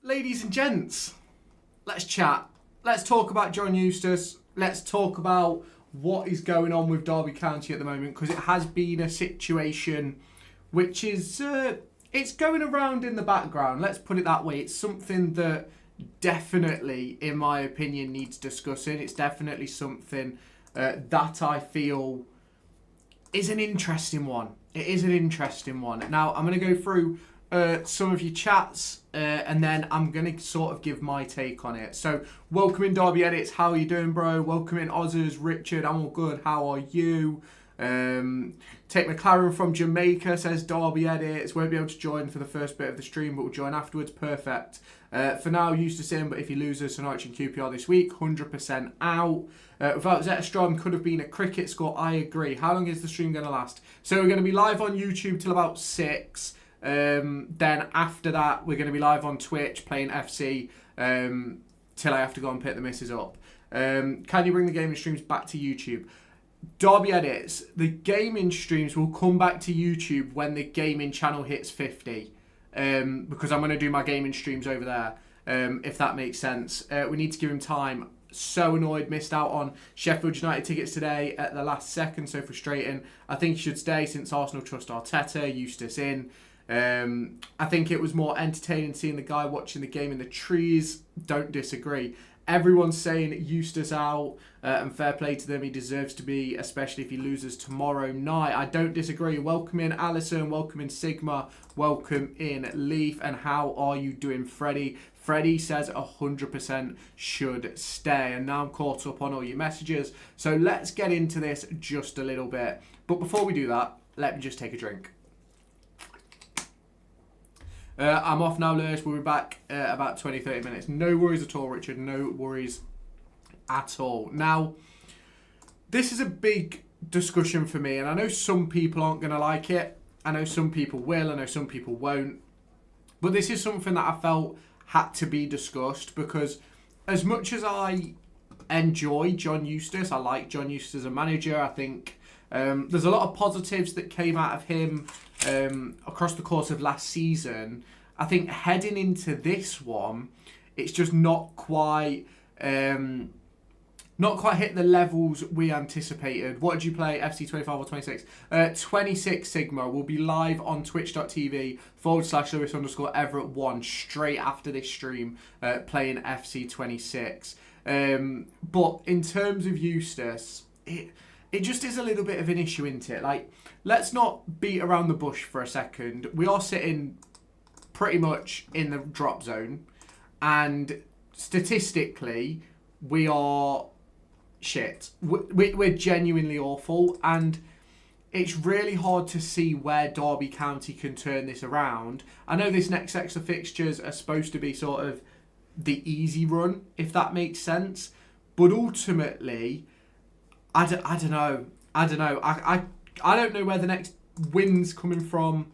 Ladies and gents, let's chat. Let's talk about John Eustace. Let's talk about what is going on with Derby County at the moment, because it has been a situation which is it's going around in the background. Let's put it that way. It's something that definitely, in my opinion, needs discussing. It's definitely something that I feel is an interesting one. It is an interesting one. Now, I'm going to go through some of your chats and then I'm going to sort of give my take on it. So, welcome in Derby Edits. How are you doing, bro? Welcome in Ozzers. Richard, I'm all good. How are you? Take McLaren from Jamaica says Derby Edits. Won't be able to join for the first bit of the stream, but will join afterwards. Perfect. For now, Eustace in, but if he loses to Norwich and QPR this week, 100% out. Without Zetterstrom, could have been a cricket score. I agree. How long is the stream going to last? So we're going to be live on YouTube till about 6. Then after that, we're going to be live on Twitch playing FC till I have to go and pick the missus up. Can you bring the gaming streams back to YouTube? Derby Edits, the gaming streams will come back to YouTube when the gaming channel hits 50. Because I'm going to do my gaming streams over there, if that makes sense. We need to give him time. So annoyed, missed out on Sheffield United tickets today at the last second, so frustrating. I think he should stay since Arsenal trust Arteta. Eustace in. I think it was more entertaining seeing the guy watching the game in the trees. Don't disagree. Everyone's saying Eustace out, and fair play to them. He deserves to be, especially if he loses tomorrow night. I don't disagree. Welcome in Alison, welcome in Sigma, welcome in Leaf, and how are you doing, Freddie? Freddie says 100% should stay, and now I'm caught up on all your messages. So let's get into this just a little bit. But before we do that, let me just take a drink. I'm off now, Lewis. We'll be back about 20-30 minutes. No worries at all, Richard. No worries at all. Now, this is a big discussion for me, and I know some people aren't going to like it. I know some people will. I know some people won't. But this is something that I felt had to be discussed, because as much as I enjoy John Eustace, I like John Eustace as a manager. I think there's a lot of positives that came out of him across the course of last season. I think heading into this one, it's just not quite hit the levels we anticipated. What did you play, FC 25 or 26? 26 Sigma will be live on twitch.tv/Lewis_Everett1 straight after this stream, playing FC 26. But in terms of Eustace, it just is a little bit of an issue, isn't it? Like, let's not beat around the bush for a second. We are sitting pretty much in the drop zone, and statistically, we are shit. We're genuinely awful, and it's really hard to see where Derby County can turn this around. I know this next set of fixtures are supposed to be sort of the easy run, if that makes sense, but ultimately, I don't know. I don't know where the next win's coming from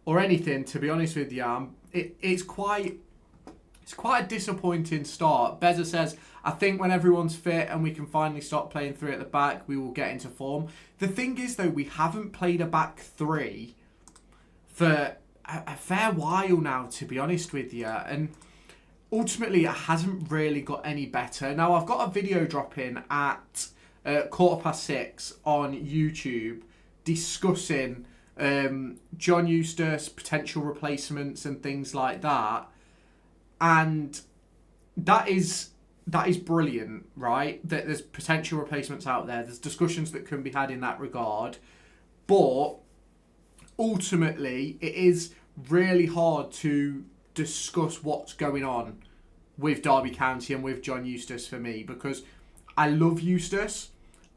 or anything, to be honest with you. It's quite a disappointing start. Beza says, I think when everyone's fit and we can finally stop playing three at the back, we will get into form. The thing is, though, we haven't played a back three for a fair while now, to be honest with you. And ultimately, it hasn't really got any better. Now, I've got a video dropping at 6:15 on YouTube discussing John Eustace, potential replacements and things like that. And that is brilliant, right? That there's potential replacements out there. There's discussions that can be had in that regard. But ultimately, it is really hard to discuss what's going on with Derby County and with John Eustace for me, because I love Eustace.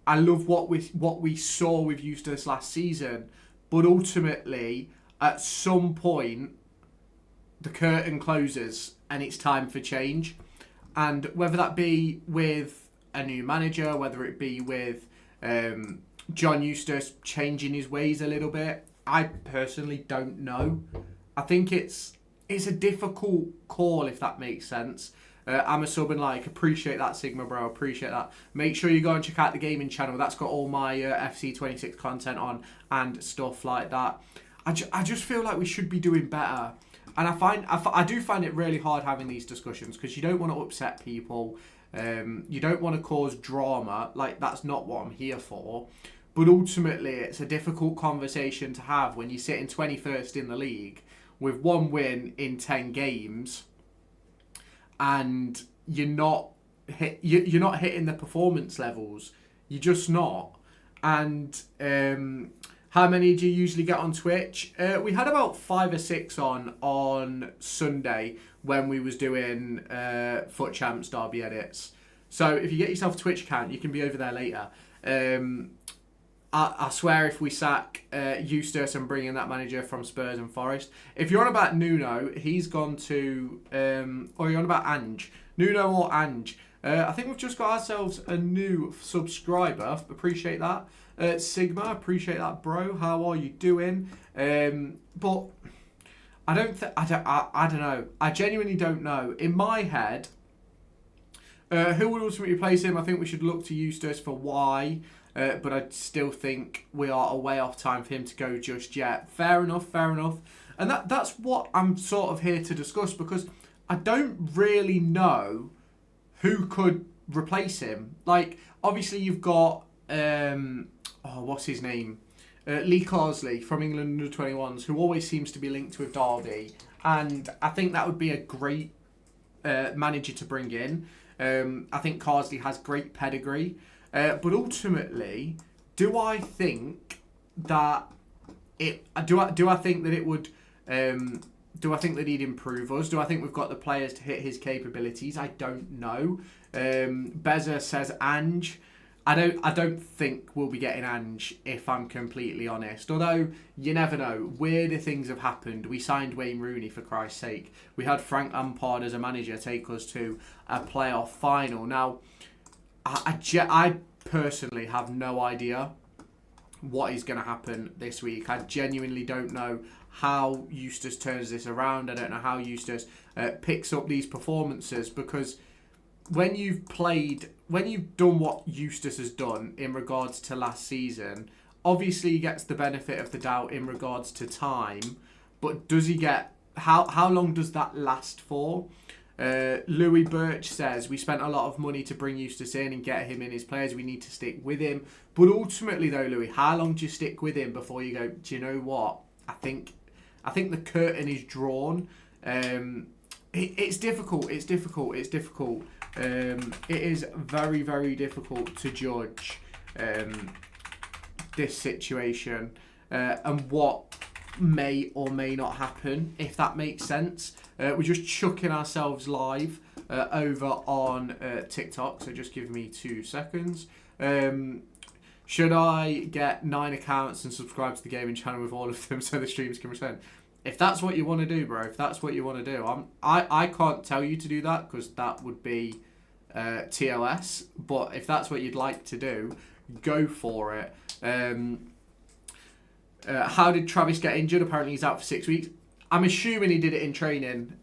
I love what we saw with Eustace last season. But ultimately, at some point, the curtain closes and it's time for change. And whether that be with a new manager, whether it be with John Eustace changing his ways a little bit, I personally don't know. I think it's a difficult call, if that makes sense. I'm a sub and like, appreciate that, Sigma, bro, appreciate that. Make sure you go and check out the gaming channel. That's got all my FC 26 content on and stuff like that. I just feel like we should be doing better. and I do find it really hard having these discussions because you don't want to upset people. You don't want to cause drama. Like, that's not what I'm here for. But ultimately, it's a difficult conversation to have when you're sitting 21st in the league with 1 win in 10 games, and you're not hitting the performance levels. You're just not. And how many do you usually get on Twitch? We had about 5 or 6 on Sunday when we was doing Foot Champs Derby edits. So if you get yourself a Twitch account, you can be over there later. I swear if we sack Eustace and bring in that manager from Spurs and Forest. If you're on about Nuno, he's gone to... or you're on about Ange. Nuno or Ange. I think we've just got ourselves a new subscriber. Appreciate that. Sigma, appreciate that, bro. How are you doing? But I don't know. I genuinely don't know. In my head, who would ultimately replace him? I think we should look to Eustace for why. But I still think we are a way off time for him to go just yet. Fair enough. And that's what I'm sort of here to discuss, because I don't really know who could replace him. Like, obviously you've got, what's his name? Lee Carsley from England Under-21s, who always seems to be linked with Derby. And I think that would be a great manager to bring in. I think Carsley has great pedigree. But ultimately, do I think that it? Do I think that it would? Do I think that he'd improve us? Do I think we've got the players to hit his capabilities? I don't know. Beza says Ange. I don't think we'll be getting Ange, if I'm completely honest. Although you never know. Weirder things have happened. We signed Wayne Rooney, for Christ's sake. We had Frank Lampard as a manager take us to a playoff final. Now, I personally have no idea what is going to happen this week. I genuinely don't know how Eustace turns this around. I don't know how Eustace picks up these performances, because when you've done what Eustace has done in regards to last season, obviously he gets the benefit of the doubt in regards to time, but does he get, how long does that last for? Louis Birch says, we spent a lot of money to bring Eustace in and get him in his players. We need to stick with him. But ultimately, though, Louis, how long do you stick with him before you go, do you know what? I think the curtain is drawn. It's difficult. It is very, very difficult to judge this situation and what may or may not happen, if that makes sense. We're just chucking ourselves live over on TikTok, so just give me 2 seconds. Should I get 9 accounts and subscribe to the gaming channel with all of them so the streams can return? If that's what you want to do, bro, if that's what you want to do, I can't tell you to do that, because that would be TOS, but if that's what you'd like to do, go for it. How did Travis get injured? Apparently he's out for 6 weeks. I'm assuming he did it in training,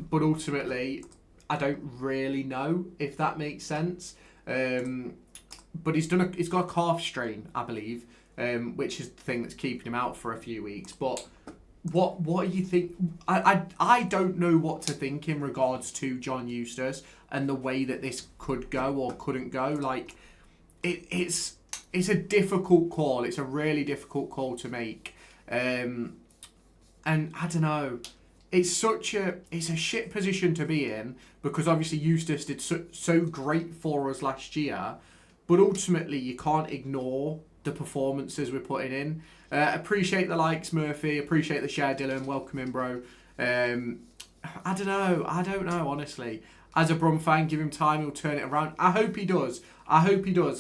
but ultimately, I don't really know if that makes sense. But he's got a calf strain, I believe, which is the thing that's keeping him out for a few weeks. But what do you think? I don't know what to think in regards to John Eustace and the way that this could go or couldn't go. Like, it's a difficult call. It's a really difficult call to make. And I don't know. It's a shit position to be in, because obviously Eustace did so great for us last year, but ultimately you can't ignore the performances we're putting in. Appreciate the likes, Murphy. Appreciate the share, Dylan. Welcome in, bro. I don't know, honestly. As a Brum fan, give him time, he'll turn it around. I hope he does.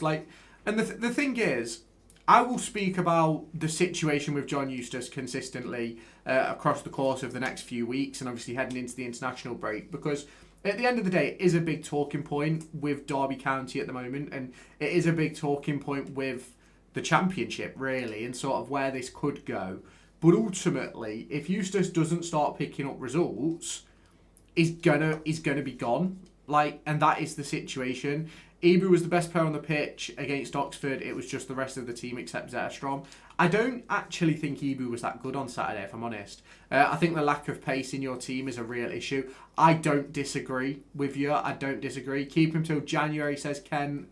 Like, and the thing is, I will speak about the situation with John Eustace consistently across the course of the next few weeks, and obviously heading into the international break, because at the end of the day, it is a big talking point with Derby County at the moment, and it is a big talking point with the Championship, really, and sort of where this could go. But ultimately, if Eustace doesn't start picking up results, he's gonna be gone. Like, and that is the situation. Ebu was the best player on the pitch against Oxford. It was just the rest of the team except Zetterstrom. I don't actually think Ibu was that good on Saturday, if I'm honest. I think the lack of pace in your team is a real issue. I don't disagree with you. I don't disagree. Keep him till January, says Ken.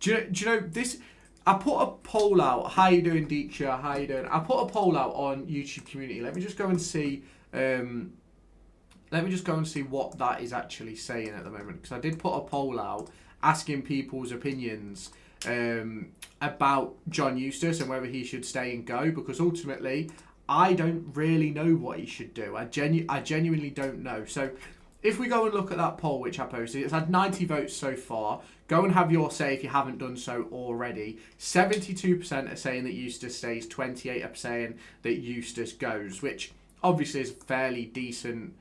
Do you know this? I put a poll out. How you doing, Deeksha? How you doing? I put a poll out on YouTube community. Let me just go and see. Let me just go and see what that is actually saying at the moment, because I did put a poll out asking people's opinions about John Eustace and whether he should stay and go, because ultimately I don't really know what he should do. I genuinely don't know. So if we go and look at that poll which I posted, it's had 90 votes so far. Go and have your say if you haven't done so already. 72% are saying that Eustace stays, 28% are saying that Eustace goes, which obviously is fairly decent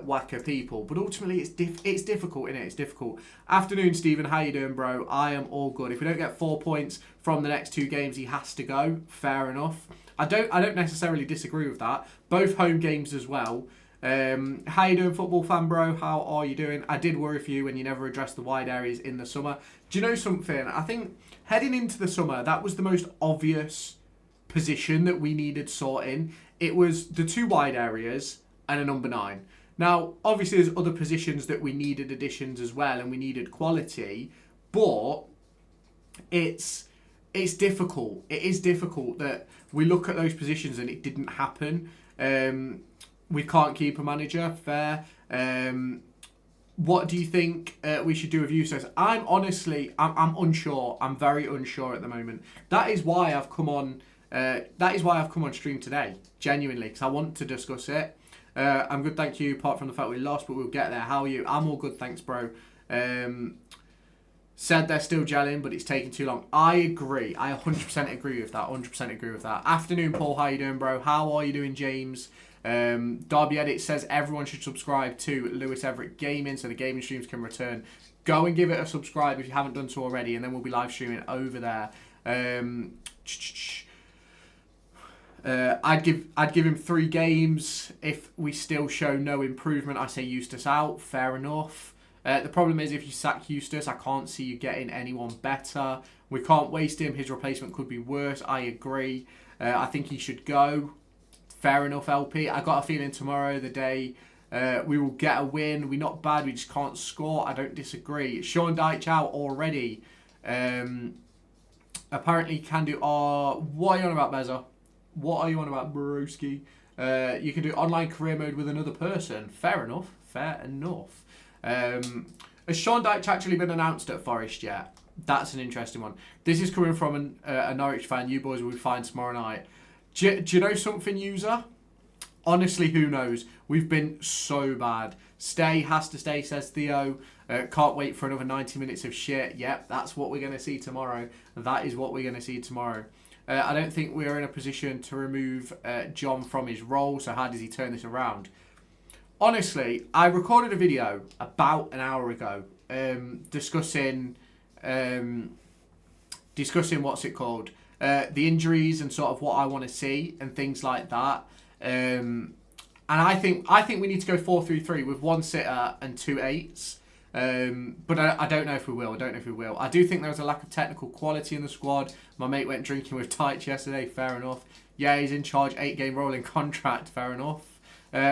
whack of people, but ultimately it's difficult, innit? It's difficult. Afternoon, Stephen. How you doing, bro? I am all good. If we don't get 4 points from the next 2 games, he has to go. Fair enough. I don't necessarily disagree with that. Both home games as well. How you doing, football fan, bro? How are you doing? I did worry for you when you never addressed the wide areas in the summer. Do you know something? I think heading into the summer, that was the most obvious position that we needed sorting. It was the 2 wide areas and a number 9. Now, obviously, there's other positions that we needed additions as well, and we needed quality, but it's difficult. It is difficult that we look at those positions and it didn't happen. We can't keep a manager, fair. What do you think we should do with Eustace? I'm unsure. I'm very unsure at the moment. That is why I've come on. That is why I've come on stream today, genuinely, because I want to discuss it. I'm good, thank you, apart from the fact we lost, but we'll get there. How are you? I'm all good, thanks, bro. Said they're still gelling, but it's taking too long. I agree. I 100% agree with that. 100% agree with that. Afternoon, Paul. How you doing, bro? How are you doing, James? Derby Edit says everyone should subscribe to Lewis Everett Gaming so the gaming streams can return. Go and give it a subscribe if you haven't done so already, and then we'll be live streaming over there. I'd give him 3 games. If we still show no improvement, I say Eustace out. Fair enough. The problem is if you sack Eustace, I can't see you getting anyone better. We can't waste him. His replacement could be worse. I agree. I think he should go. Fair enough, LP. I got a feeling tomorrow, the day we will get a win. We're not bad. We just can't score. I don't disagree. Sean Dyche out already. Apparently can do... what are you on about, Beza? What are you on about, Broski? You can do online career mode with another person. Fair enough. Fair enough. Has Sean Dyche actually been announced at Forest yet? That's an interesting one. This is coming from a Norwich fan. You boys will be fine tomorrow night. Do you know something, user? Honestly, who knows? We've been so bad. Has to stay, says Theo. Can't wait for another 90 minutes of shit. Yep, that's what we're going to see tomorrow. That is what we're going to see tomorrow. I don't think we're in a position to remove John from his role, so how does he turn this around? Honestly, I recorded a video about an hour ago discussing what's it called? The injuries and sort of what I want to see and things like that. And I think we need to go 4-3-3 with 1 sitter and 2 8s. But I don't know if we will. I do think there was a lack of technical quality in the squad. My mate went drinking with Tyche yesterday. Fair enough. Yeah, he's in charge. 8-game rolling contract. Fair enough.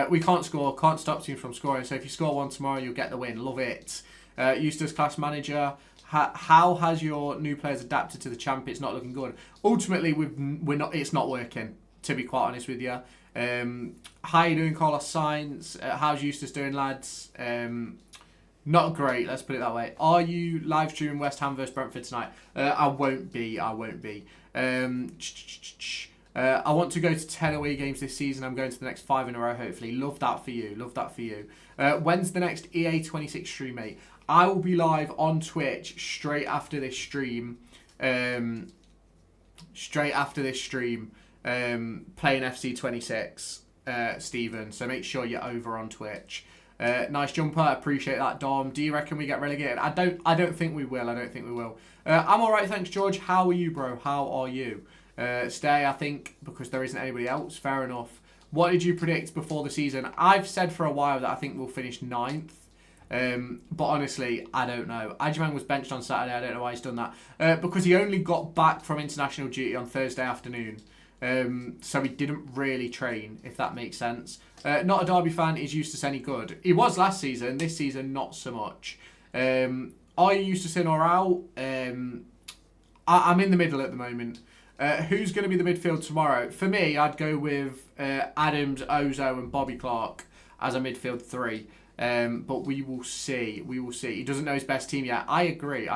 We can't score. Can't stop teams from scoring. So if you score 1 tomorrow, you'll get the win. Love it. Eustace class manager. How has your new players adapted to the champ? It's not looking good. Ultimately, we're not. It's not working. To be quite honest with you. How you doing, Carlos Sainz? How's Eustace doing, lads? Not great, let's put it that way. Are you live streaming West Ham versus Brentford tonight? I won't be. I want to go to 10 away games this season. I'm going to the next 5 in a row, hopefully. Love that for you. When's the next EA 26 stream, mate? I will be live on Twitch straight after this stream. Playing FC 26, Stephen. So make sure you're over on Twitch. Nice jumper, appreciate that, Dom. Do you reckon we get relegated? I don't think we will. I'm alright, thanks, George. How are you, bro? How are you? Stay, I think, because there isn't anybody else. Fair enough. What did you predict before the season? I've said for a while that I think we'll finish 9th. But honestly, I don't know. Ajman was benched on Saturday. I don't know why he's done that. Because he only got back from international duty on Thursday afternoon. So he didn't really train, if that makes sense. Not a Derby fan. Is Eustace any good? He was last season. This season, not so much. Are you Eustace in or out? I'm in the middle at the moment. Who's going to be the midfield tomorrow? For me, I'd go with Adams, Ozo and Bobby Clark as a midfield three. But we will see. We will see. He doesn't know his best team yet. I agree.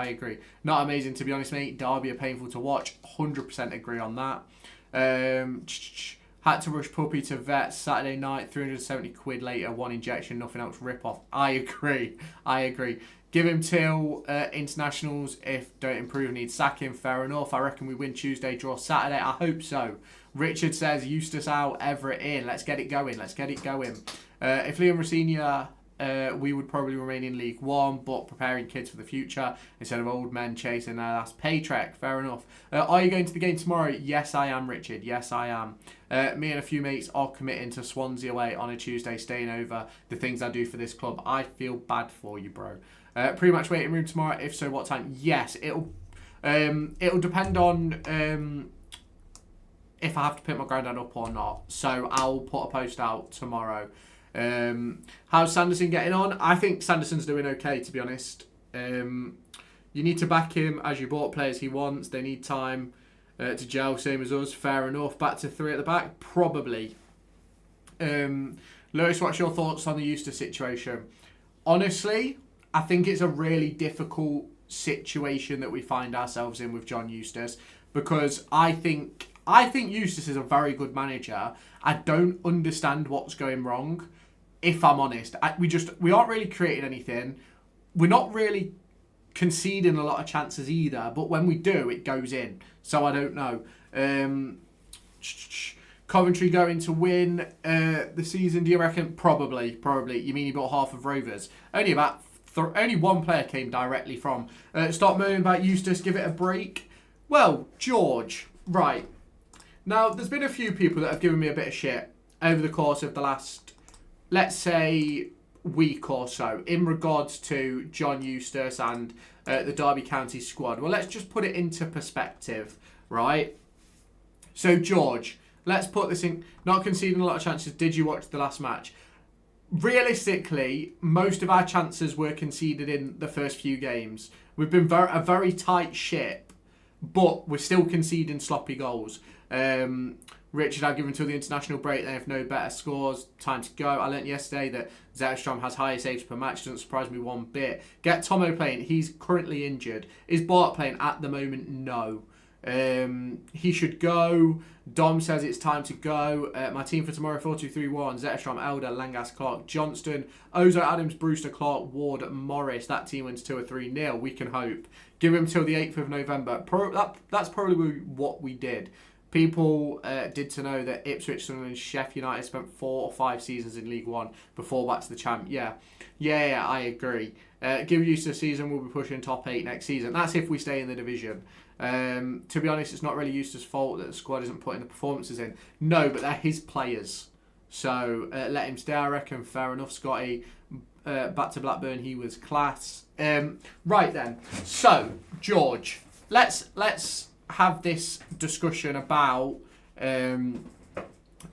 Not amazing, to be honest, mate. Derby are painful to watch. 100% agree on that. Had to rush Puppy to vet Saturday night. 370 quid later. One injection. Nothing else. Rip off. I agree. Give him till internationals. If don't improve, need sack him. Fair enough. I reckon we win Tuesday, draw Saturday. I hope so. Richard says Eustace out, Everett in. Let's get it going. If Liam Rossignol, we would probably remain in League One, but preparing kids for the future instead of old men chasing their last paycheck. Fair enough. Are you going to the game tomorrow? Yes, I am, Richard. Yes, I am. Me and a few mates are committing to Swansea away on a Tuesday, staying over the things I do for this club. I feel bad for you, bro. Pre-match waiting room tomorrow. If so, what time? Yes, it'll depend on if I have to pick my granddad up or not. So I'll put a post out tomorrow. How's Sanderson getting on? I think Sanderson's doing okay, to be honest. You need to back him as you bought players he wants. They need time to gel, same as us. Fair enough. Back to three at the back? Probably. Lewis, what's your thoughts on the Eustace situation? Honestly, I think it's a really difficult situation that we find ourselves in with John Eustace, because I think Eustace is a very good manager. I don't understand what's going wrong, if I'm honest. We aren't really creating anything. We're not really conceding a lot of chances either, but when we do, it goes in. So I don't know. Coventry going to win the season, do you reckon? Probably. You mean he bought half of Rovers? Only one player came directly from. Stop moaning about Eustace, give it a break. Well, George, right. Now, there's been a few people that have given me a bit of shit over the course of the last, let's say, week or so in regards to John Eustace and the Derby County squad. Well, let's just put it into perspective, right? So, George, let's put this in. Not conceding a lot of chances. Did you watch the last match? Realistically, most of our chances were conceded in the first few games. We've been a very tight ship, but we're still conceding sloppy goals. Richard, I'll give him till the international break. They have no better scores. Time to go. I learnt yesterday that Zetterstrom has higher saves per match. Doesn't surprise me one bit. Get Tomo playing. He's currently injured. Is Bart playing at the moment? No. He should go. Dom says it's time to go. My team for tomorrow: 4-2-3-1. Zetterstrom, Elder, Langas, Clark, Johnston, Ozo, Adams, Brewster, Clark, Ward, Morris. That team wins 2 or 3-0. We can hope. Give him till the 8th of November. That's probably what we did. People did to know that Ipswich, Sunderland and Sheffield United spent 4 or 5 seasons in League One before back to the champ. Yeah, I agree. Give Eustace a season, we'll be pushing top 8 next season. That's if we stay in the division. To be honest, it's not really Eustace's fault that the squad isn't putting the performances in. No, but they're his players. So let him stay, I reckon. Fair enough, Scotty. Back to Blackburn, he was class. Right then. So, George, let's have this discussion about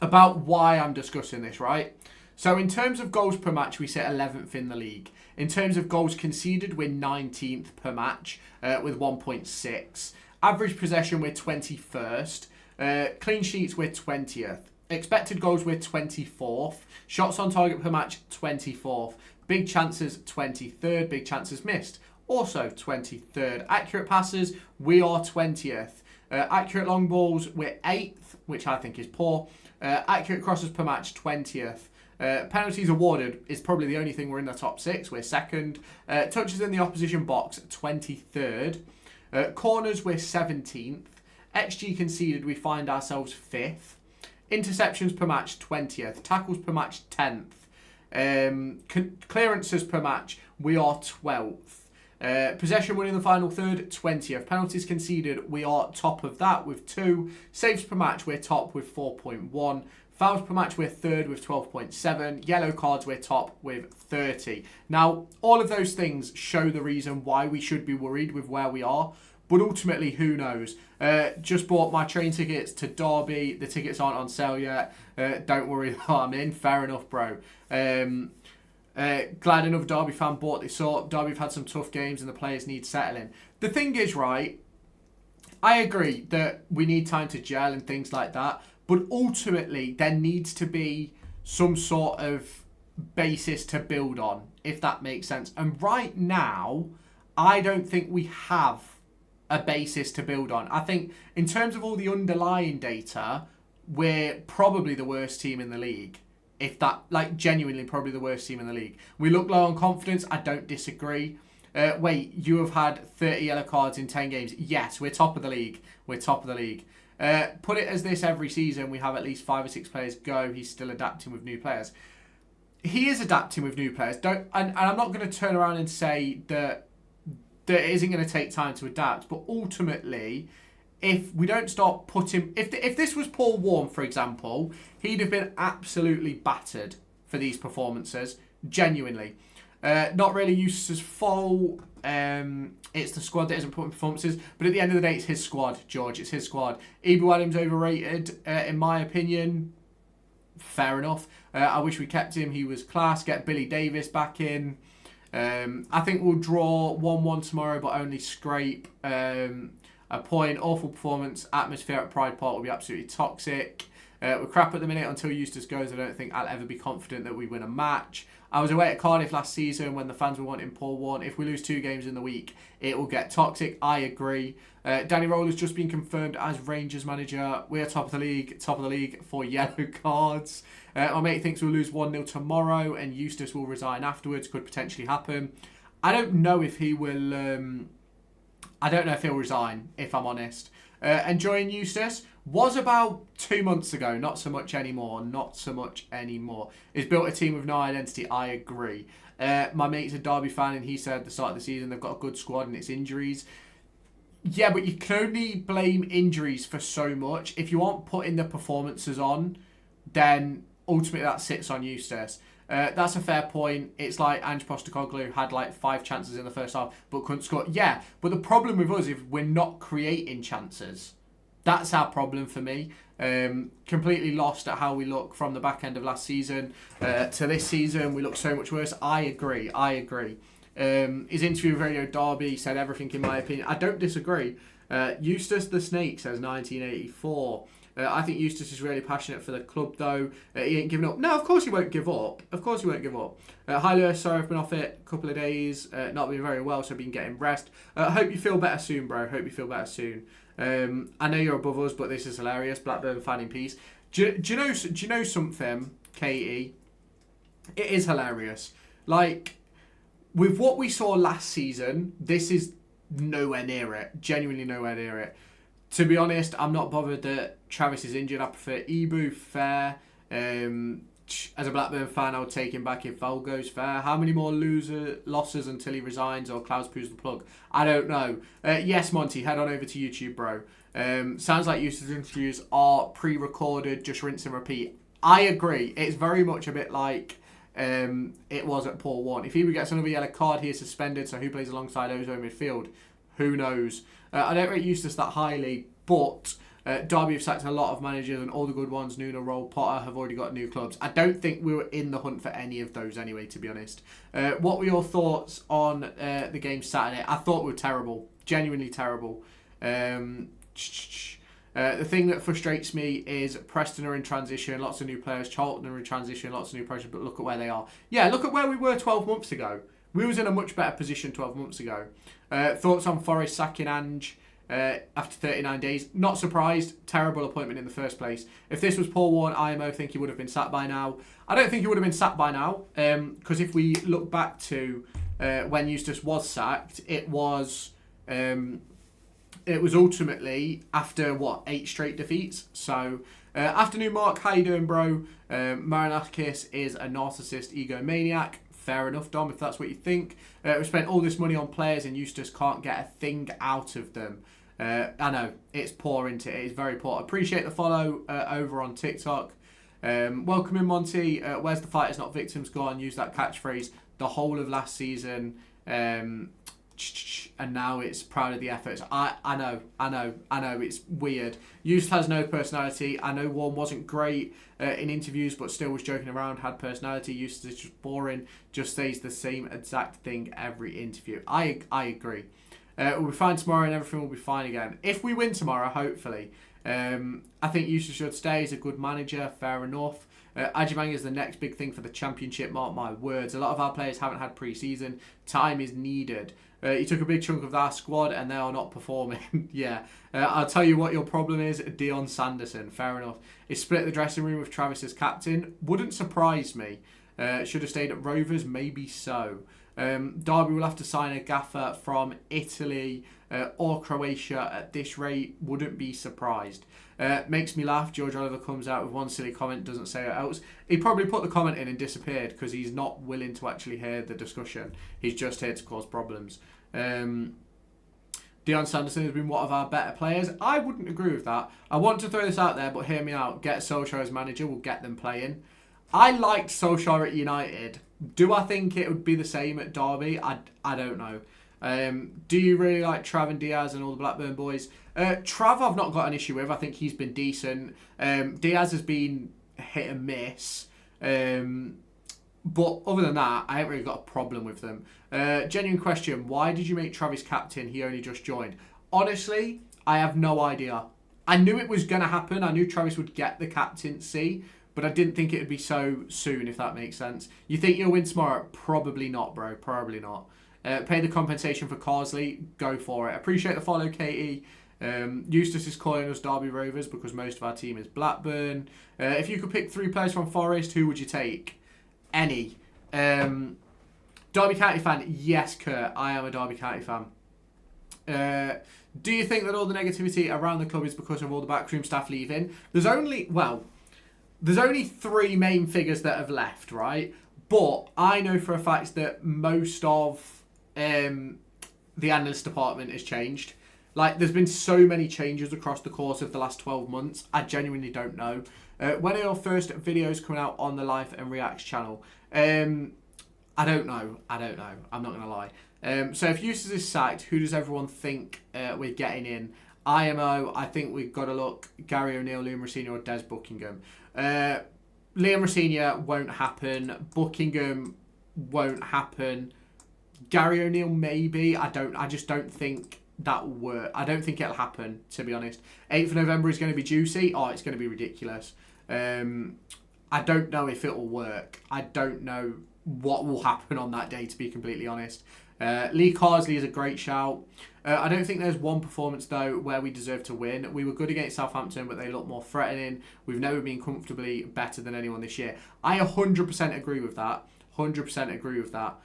why I'm discussing this, right? So in terms of goals per match, we sit 11th in the league. In terms of goals conceded, we're 19th per match with 1.6. Average possession, we're 21st. Clean sheets, we're 20th. Expected goals, we're 24th. Shots on target per match, 24th. Big chances, 23rd. Big chances missed, also 23rd. Accurate passes, we are 20th. Accurate long balls, we're 8th, which I think is poor. Accurate crosses per match, 20th. Penalties awarded is probably the only thing we're in the top 6. We're 2nd. Touches in the opposition box, 23rd. Corners, we're 17th. XG conceded, we find ourselves 5th. Interceptions per match, 20th. Tackles per match, 10th. Clearances per match, we are 12th. Possession won in the final third, 20th. Penalties conceded, we are top of that with 2. Saves per match, we're top with 4.1. Fouls per match, we're third with 12.7. Yellow cards, we're top with 30. Now, all of those things show the reason why we should be worried with where we are. But ultimately, who knows? Just bought my train tickets to Derby. The tickets aren't on sale yet. Don't worry, I'm in. Fair enough, bro. Glad another Derby fan bought this up. Derby have had some tough games and the players need settling. The thing is, right, I agree that we need time to gel and things like that. But ultimately, there needs to be some sort of basis to build on, if that makes sense. And right now, I don't think we have a basis to build on. I think in terms of all the underlying data, we're probably the worst team in the league. If that, like, genuinely probably the worst team in the league. We look low on confidence. I don't disagree. Wait, you have had 30 yellow cards in 10 games. Yes, we're top of the league. We're top of the league. Put it as this: every season we have at least 5 or 6 players go. He's still adapting with new players. He is adapting with new players. And I'm not going to turn around and say that it isn't going to take time to adapt. But ultimately, if we don't start putting... If this was Paul Warne, for example, he'd have been absolutely battered for these performances. Genuinely. Not really Eustace's fault. It's the squad that isn't putting performances. But at the end of the day, it's his squad, George. It's his squad. Ibu Adams overrated, in my opinion. Fair enough. I wish we kept him. He was class. Get Billy Davis back in. I think we'll draw 1-1 tomorrow, but only scrape a point. Awful performance. Atmosphere at Pride Park will be absolutely toxic. We're crap at the minute until Eustace goes. I don't think I'll ever be confident that we win a match. I was away at Cardiff last season when the fans were wanting Paul Warne. If we lose 2 games in the week, it will get toxic. I agree. Danny Rowler's just been confirmed as Rangers manager. We are top of the league for yellow cards. My mate thinks we'll lose 1-0 tomorrow and Eustace will resign afterwards. Could potentially happen. I don't know if he will... I don't know if he'll resign, if I'm honest. Enjoying Eustace was about 2 months ago. Not so much anymore. He's built a team with no identity. I agree. My mate's a Derby fan and he said at the start of the season they've got a good squad and it's injuries. Yeah, but you can only blame injuries for so much. If you aren't putting the performances on, then ultimately that sits on Eustace. That's a fair point. It's like Ange Postecoglou had like 5 chances in the first half but couldn't score. Yeah, but the problem with us is we're not creating chances. That's our problem for me. Completely lost at how we look from the back end of last season to this season. We look so much worse. I agree. His interview with Radio Derby said everything in my opinion. I don't disagree. Eustace the Snake says 1984. I think Eustace is really passionate for the club, though. He ain't giving up. No, of course he won't give up. Hi, Lewis. Sorry, I've been off it a couple of days. Not been very well, so I've been getting rest. Hope you feel better soon, bro. I know you're above us, but this is hilarious. Blackburn fan in peace. Do you know something, Katie? It is hilarious. Like, with what we saw last season, this is nowhere near it. Genuinely nowhere near it. To be honest, I'm not bothered that Travis is injured. I prefer Ibu, fair. As a Blackburn fan, I would take him back if Val goes, fair. How many more losses until he resigns or Klaus pulls the plug? I don't know. Yes, Monty, head on over to YouTube, bro. Sounds like Eustace's interviews are pre-recorded, just rinse and repeat. I agree. It's very much a bit like it was at Paul Warne. If he gets another yellow card, he is suspended, so who plays alongside Ozo in midfield? Who knows? I don't rate Eustace that highly, but Derby have sacked a lot of managers and all the good ones, Nuno, Roll, Potter, have already got new clubs. I don't think we were in the hunt for any of those anyway, to be honest. What were your thoughts on the game Saturday? I thought we were terrible. Genuinely terrible. The thing that frustrates me is Preston are in transition, lots of new players. Charlton are in transition, lots of new pressure, but look at where they are. Yeah, look at where we were 12 months ago. We was in a much better position 12 months ago. Thoughts on Forest sacking Ange after 39 days? Not surprised. Terrible appointment in the first place. If this was Paul Warne, IMO think he would have been sacked by now. I don't think he would have been sacked by now because if we look back to when Eustace was sacked, it was ultimately after, 8 straight defeats. So, afternoon, Mark. How you doing, bro? Marinakis is a narcissist egomaniac. Fair enough, Dom, if that's what you think. We spent all this money on players and Eustace can't get a thing out of them. I know, it's poor, isn't it? It's very poor. Appreciate the follow over on TikTok. Welcome in, Monty. Where's the fighters, not victims? Go on, use that catchphrase the whole of last season. And now it's proud of the efforts. I know, it's weird. Eustace has no personality. I know one wasn't great in interviews, but still was joking around, had personality. Eustace is just boring, just says the same exact thing every interview. I agree. We'll be fine tomorrow and everything will be fine again. If we win tomorrow, hopefully. I think Eustace should stay. He's a good manager, fair enough. Ajimang is the next big thing for the championship, mark my words. A lot of our players haven't had pre-season. Time is needed. He took a big chunk of our squad and they are not performing. Yeah. I'll tell you what your problem is, Dion Sanderson. Fair enough. He split the dressing room with Travis as captain. Wouldn't surprise me. Should have stayed at Rovers, maybe so. Derby will have to sign a gaffer from Italy or Croatia at this rate. Wouldn't be surprised. Makes me laugh. George Oliver comes out with one silly comment, doesn't say it else. He probably put the comment in and disappeared because he's not willing to actually hear the discussion. He's just here to cause problems. Dion Sanderson has been one of our better players. I wouldn't agree with that. I want to throw this out there, but hear me out. Get Solskjaer as manager. We'll get them playing. I liked Solskjaer at United. Do I think it would be the same at Derby? I don't know. Do you really like Trav and Diaz and all the Blackburn boys? Trav I've not got an issue with. I think he's been decent. Diaz has been hit and miss. But other than that, I haven't really got a problem with them. Genuine question. Why did you make Travis captain? He only just joined. Honestly, I have no idea. I knew it was going to happen. I knew Travis would get the captaincy. But I didn't think it would be so soon, if that makes sense. You think you'll win tomorrow? Probably not, bro. Probably not. Pay the compensation for Carsley. Go for it. Appreciate the follow, Katie. Eustace is calling us Derby Rovers because most of our team is Blackburn. If you could pick 3 players from Forest, who would you take? Any. Derby County fan? Yes, Kurt. I am a Derby County fan. Do you think that all the negativity around the club is because of all the backroom staff leaving? There's only 3 main figures that have left, right? But I know for a fact that most of the analyst department has changed. Like, there's been so many changes across the course of the last 12 months. I genuinely don't know. When are your first videos coming out on the Life and Reacts channel? I don't know. I'm not going to lie. So if Eustace is sacked, who does everyone think we're getting in? IMO, I think we've got to look Gary O'Neill, Liam Rosenior or Des Buckingham. Liam Rosenior won't happen. Buckingham won't happen. Gary O'Neill maybe. I just don't think that will work. I don't think it'll happen, to be honest. 8th of November is going to be juicy. Oh, it's going to be ridiculous. I don't know if it will work. I don't know what will happen on that day, to be completely honest. Lee Carsley is a great shout. I don't think there's one performance, though, where we deserve to win. We were good against Southampton, but they look more threatening. We've never been comfortably better than anyone this year. I 100% agree with that. 100% agree with that.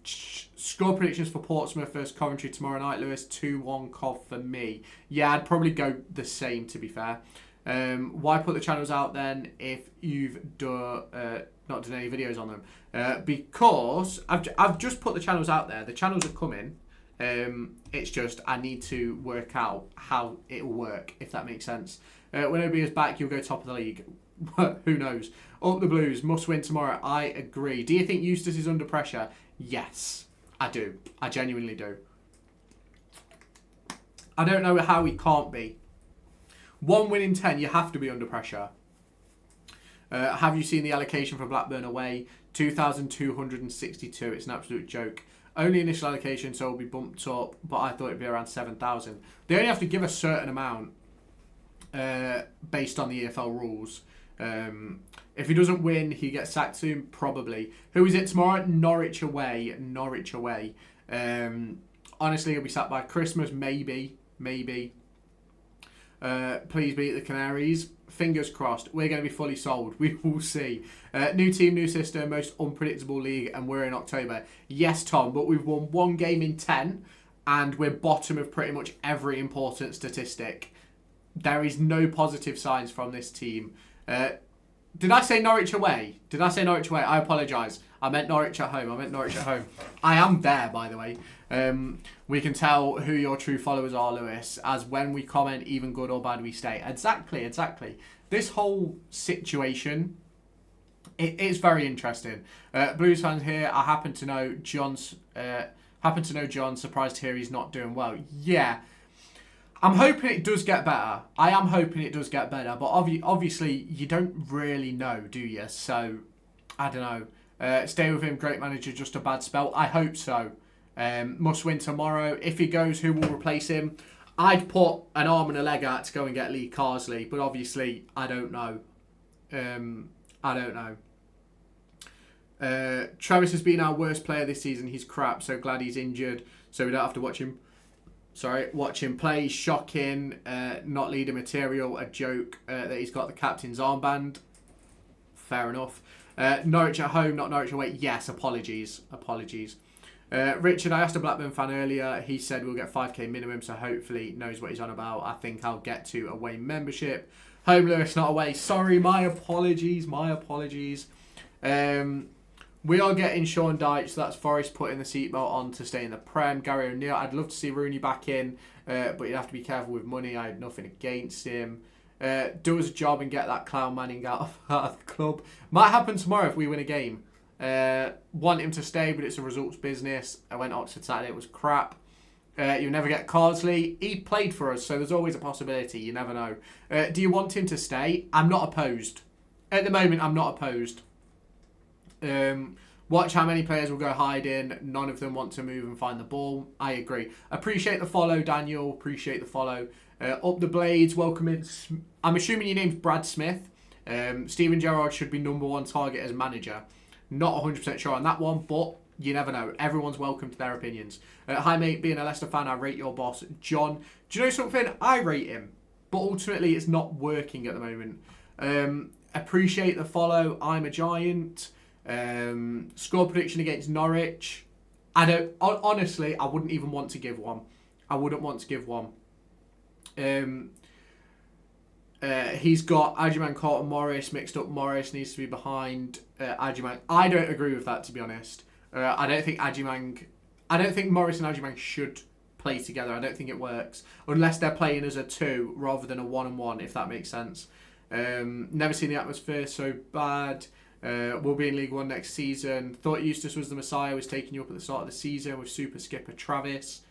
Score predictions for Portsmouth versus Coventry tomorrow night, Lewis. 2-1 Cov for me. Yeah, I'd probably go the same, to be fair. Why put the channels out then if you've not done any videos on them? Because I've just put the channels out there. The channels are coming. It's just I need to work out how it will work, if that makes sense. When OB is back, you'll go top of the league. Who knows? Up the Blues, must win tomorrow. I agree. Do you think Eustace is under pressure? Yes, I do. I genuinely do. I don't know how he can't be. 1 win in 10, you have to be under pressure. Have you seen the allocation for Blackburn away? 2,262. It's an absolute joke. Only initial allocation, so it'll be bumped up, but I thought it'd be around 7,000. They only have to give a certain amount based on the EFL rules. If he doesn't win, he gets sacked soon, probably. Who is it tomorrow? Norwich away. Norwich away. Honestly, he'll be sacked by Christmas, maybe. Please beat the Canaries. Fingers crossed. We're going to be fully sold. We will see. New team, new system, most unpredictable league, and we're in October. Yes, Tom, but we've won 1 game in 10, and we're bottom of pretty much every important statistic. There is no positive signs from this team. Did I say Norwich away? Did I say Norwich away? I apologise. I meant Norwich at home. I am there, by the way. We can tell who your true followers are, Lewis, as when we comment, even good or bad, we stay. Exactly. This whole situation, it's very interesting. Blues fans here, I happen to know John. Surprised to hear he's not doing well. Yeah. I'm hoping it does get better. I am hoping it does get better, but obviously you don't really know, do you? So, I don't know. Stay with him, great manager, just a bad spell. I hope so. Must win tomorrow. If he goes, who will replace him? I'd put an arm and a leg out to go and get Lee Carsley, but obviously I don't know. Travis has been our worst player this season. He's crap, so glad he's injured, so we don't have to watch him. Watch him play. Shocking. Not leader material. A joke that he's got the captain's armband. Fair enough. Norwich at home, not Norwich away. Yes, apologies. Richard, I asked a Blackburn fan earlier. He said we'll get 5k minimum, so hopefully knows what he's on about. I think I'll get to away membership. Home, Lewis, not away. Sorry, my apologies. We are getting Sean Dyche, so that's Forest putting the seatbelt on to stay in the Prem. Gary O'Neill, I'd love to see Rooney back in, but you'd have to be careful with money. I had nothing against him. Do his job and get that clown Manning out of the club. Might happen tomorrow if we win a game. Want him to stay, but it's a results business. I went Oxford Saturday, it was crap. You'll never get Carsley. He played for us, so there's always a possibility. You never know. Do you want him to stay? I'm not opposed. At the moment, I'm not opposed. Watch how many players will go hiding. None of them want to move and find the ball. I agree. Appreciate the follow, Daniel. Appreciate the follow. Up the Blades. Welcome in. I'm assuming your name's Brad Smith. Steven Gerrard should be number one target as manager. Not 100% sure on that one, but you never know. Everyone's welcome to their opinions. Hi, mate. Being a Leicester fan, I rate your boss, John. Do you know something? I rate him, but ultimately it's not working at the moment. Appreciate the follow. I'm a Giant. Score prediction against Norwich. Honestly, I wouldn't even want to give one. He's got Agyemang, Carlton, Morris mixed up. Morris needs to be behind Agyemang. I don't agree with that, to be honest. I don't think Morris and Agyemang should play together. I don't think it works unless they're playing as a two rather than a 1-on-1, if that makes sense. Never seen the atmosphere so bad. We'll be in League One next season. Thought Eustace was the Messiah, was taking you up at the start of the season with super skipper Travis.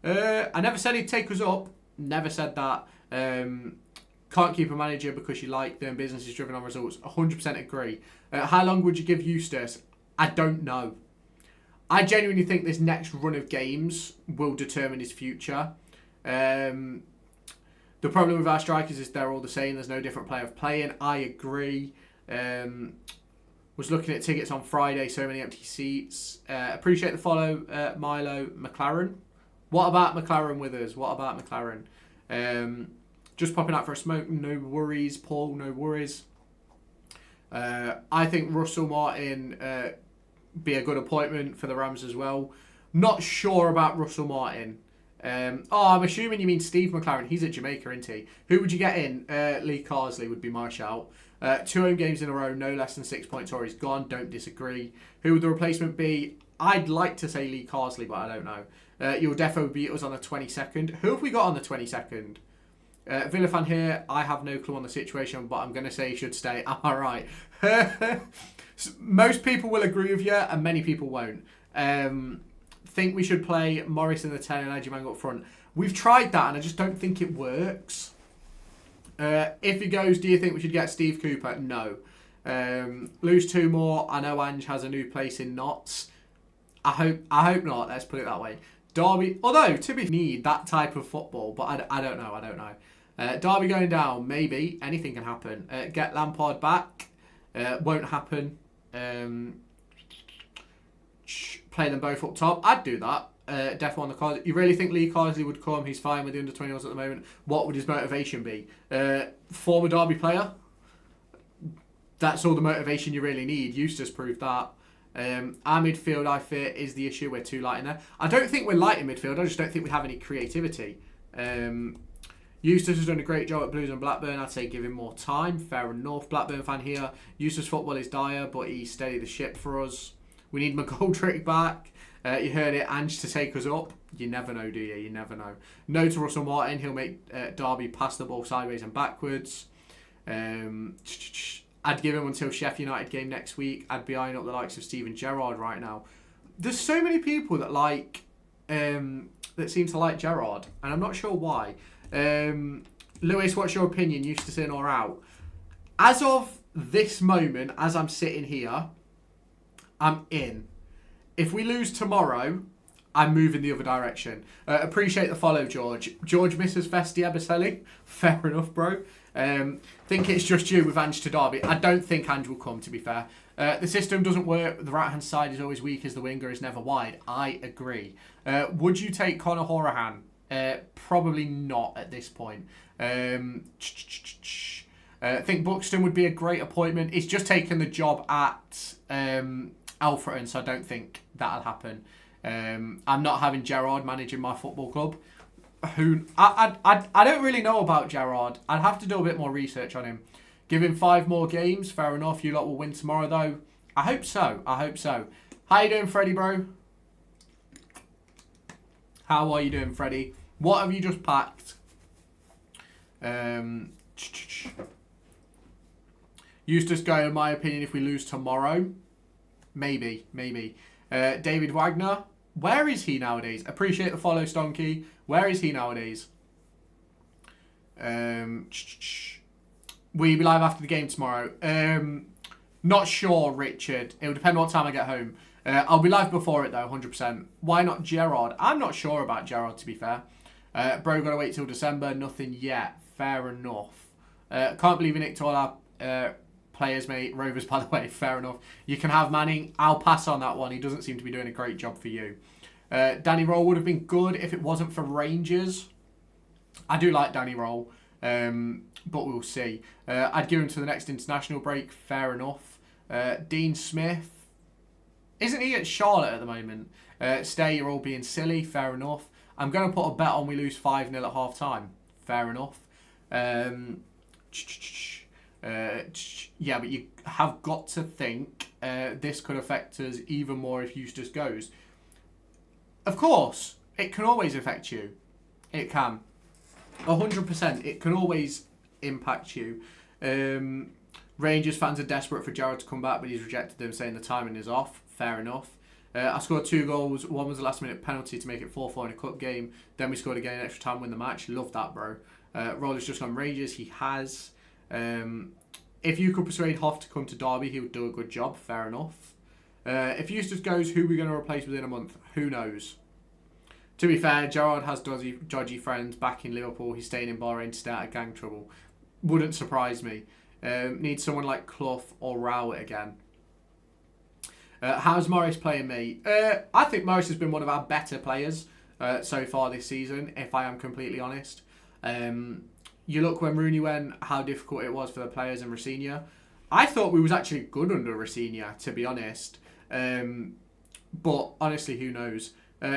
I never said he'd take us up. Never said that. Can't keep a manager because you like them. Business is driven on results. 100% agree. How long would you give Eustace? I don't know. I genuinely think this next run of games will determine his future. The problem with our strikers is they're all the same. There's no different player playing. I agree. Was looking at tickets on Friday, so many empty seats. Appreciate the follow, Milo McLaren. What about McLaren with us? Just popping out for a smoke, no worries. Paul, no worries. I think Russell Martin be a good appointment for the Rams as well. Not sure about Russell Martin. I'm assuming you mean Steve McLaren. He's at Jamaica, isn't he? Who would you get in? Lee Carsley would be my shout. 2 home games in a row, no less than 6 points, or he's gone. Don't disagree. Who would the replacement be? I'd like to say Lee Carsley, but I don't know. You'll definitely beat us on the 22nd. Who have we got on the 22nd? Villa fan here. I have no clue on the situation, but I'm going to say he should stay. Am I right? Most people will agree with you, and many people won't. Think we should play Morris in the 10 and Agyemang up front. We've tried that, and I just don't think it works. If he goes, do you think we should get Steve Cooper? No. Lose 2 more. I know Ange has a new place in Notts. I hope not. Let's put it that way. Derby, although to be need that type of football, but I don't know. Derby going down, maybe anything can happen. Get Lampard back, won't happen. Play them both up top. I'd do that. Definitely on the cards. You really think Lee Carsley would come? He's fine with the under 21s at the moment. What would his motivation be? Former Derby player. That's all the motivation you really need. Eustace proved that. Our midfield, I fear, is the issue. We're too light in there. I don't think we're light in midfield. I just don't think we have any creativity. Eustace has done a great job at Blues and Blackburn. I'd say give him more time. Fair enough. Blackburn fan here. Eustace football is dire, but he steadied the ship for us. We need McGoldrick back. You heard it, Ange to take us up. You never know, do you? You never know. No to Russell Martin. He'll make Derby pass the ball sideways and backwards. I'd give him until Sheffield United game next week. I'd be eyeing up the likes of Steven Gerrard right now. There's so many people that that seem to like Gerrard, and I'm not sure why. Lewis, what's your opinion? Eustace in or out? As of this moment, as I'm sitting here, I'm in. If we lose tomorrow, I'm moving the other direction. Appreciate the follow, George. George misses Festi Abaselli. Fair enough, bro. Think it's just you with Ange to Derby. I don't think Ange will come, to be fair. The system doesn't work. The right-hand side is always weak as the winger is never wide. I agree. Would you take Conor Hourihane? Probably not at this point. I think Buxton would be a great appointment. He's just taken the job at Alfreton, so I don't think that'll happen. I'm not having Gerrard managing my football club. I don't really know about Gerrard. I'd have to do a bit more research on him. Give him 5 more games. Fair enough. You lot will win tomorrow, though. I hope so. How you doing, Freddie, bro? How are you doing, Freddie? What have you just packed? Eustace go, in my opinion, if we lose tomorrow. Maybe. David Wagner. Where is he nowadays? Appreciate the follow, Stonky. Where is he nowadays? Will you be live after the game tomorrow? Not sure, Richard. It will depend what time I get home. I'll be live before it, though, 100%. Why not Gerrard? I'm not sure about Gerrard, to be fair. Bro, gotta wait till December. Nothing yet. Fair enough. Can't believe you nicked all our players, mate. Rovers, by the way. Fair enough. You can have Manning. I'll pass on that one. He doesn't seem to be doing a great job for you. Danny Roll would have been good if it wasn't for Rangers. I do like Danny Roll, but we'll see. I'd give him to the next international break. Fair enough. Dean Smith. Isn't he at Charlotte at the moment? Stay, you're all being silly. Fair enough. I'm going to put a bet on we lose 5-0 at half time. Fair enough. Yeah, but you have got to think this could affect us even more if Eustace goes. Of course, it can always affect you. It can. 100%. It can always impact you. Rangers fans are desperate for Gerrard to come back, but he's rejected them, saying the timing is off. Fair enough. I scored 2 goals. One was a last-minute penalty to make it 4-4 in a cup game. Then we scored again in extra time, win the match. Love that, bro. Roller's just gone Rangers. He has. If you could persuade Hoff to come to Derby, he would do a good job. Fair enough. If Eustace goes, who are we going to replace within a month? Who knows? To be fair, Gerrard has dodgy friends back in Liverpool. He's staying in Bahrain to stay out of gang trouble. Wouldn't surprise me. Need someone like Clough or Rowett again. How's Morris playing, mate? I think Morris has been one of our better players so far this season, if I am completely honest. You look when Rooney went, how difficult it was for the players and Rosenior. I thought we was actually good under Rosenior, to be honest. But honestly, who knows?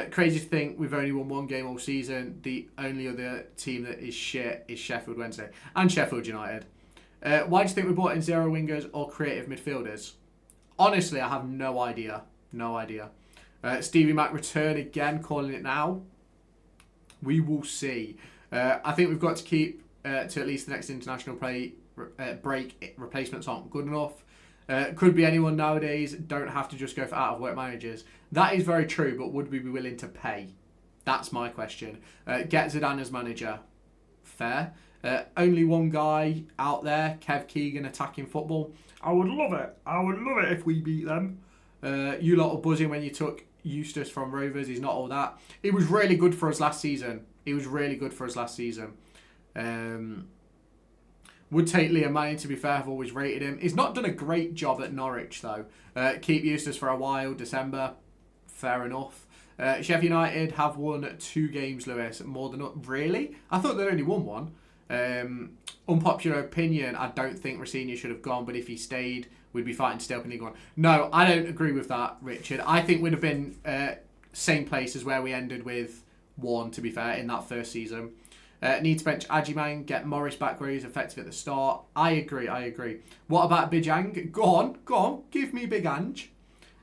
Crazy to think we've only won 1 game all season. The only other team that is shit is Sheffield Wednesday and Sheffield United. Why do you think we brought in 0 wingers or creative midfielders? Honestly, I have no idea. No idea. Stevie Mac return again, calling it now. We will see. I think we've got to keep to at least the next international break. Replacements aren't good enough. Could be anyone nowadays. Don't have to just go for out-of-work managers. That is very true, but would we be willing to pay? That's my question. Get Zidane as manager. Fair. Only one guy out there, Kev Keegan, attacking football. I would love it. I would love it if we beat them. You lot were buzzing when you took Eustace from Rovers. He's not all that. He was really good for us last season. Would take Liam Manning, to be fair. I've always rated him. He's not done a great job at Norwich, though. Keep Eustace for a while. December. Fair enough. Sheffield United have won 2 games, Lewis. More than... Really? I thought they'd only won 1. Unpopular opinion, I don't think Rosenior should have gone, but if he stayed, we'd be fighting to stay up in League One. No, I don't agree with that, Richard. I think we'd have been same place as where we ended with 1, to be fair, in that first season. Need to bench Ajiman, get Morris back where he's effective at the start. I agree. What about Big Ang? Go on, give me Big Ange.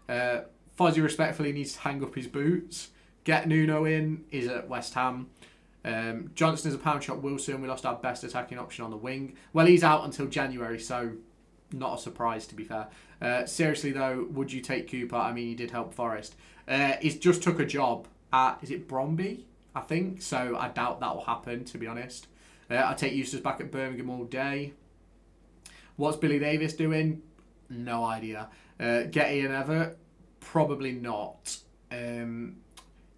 Fozzie respectfully needs to hang up his boots. Get Nuno in, he's at West Ham. Johnson is a pound shot. Wilson, we lost our best attacking option on the wing. Well, he's out until January, so not a surprise to be fair. Seriously though, would you take Cooper? I mean, he did help Forest. He's just took a job at, is it Bromby? I think. So I doubt that will happen, to be honest. I take Eustace back at Birmingham all day. What's Billy Davis doing? No idea. Get Ian Everett? Probably not. He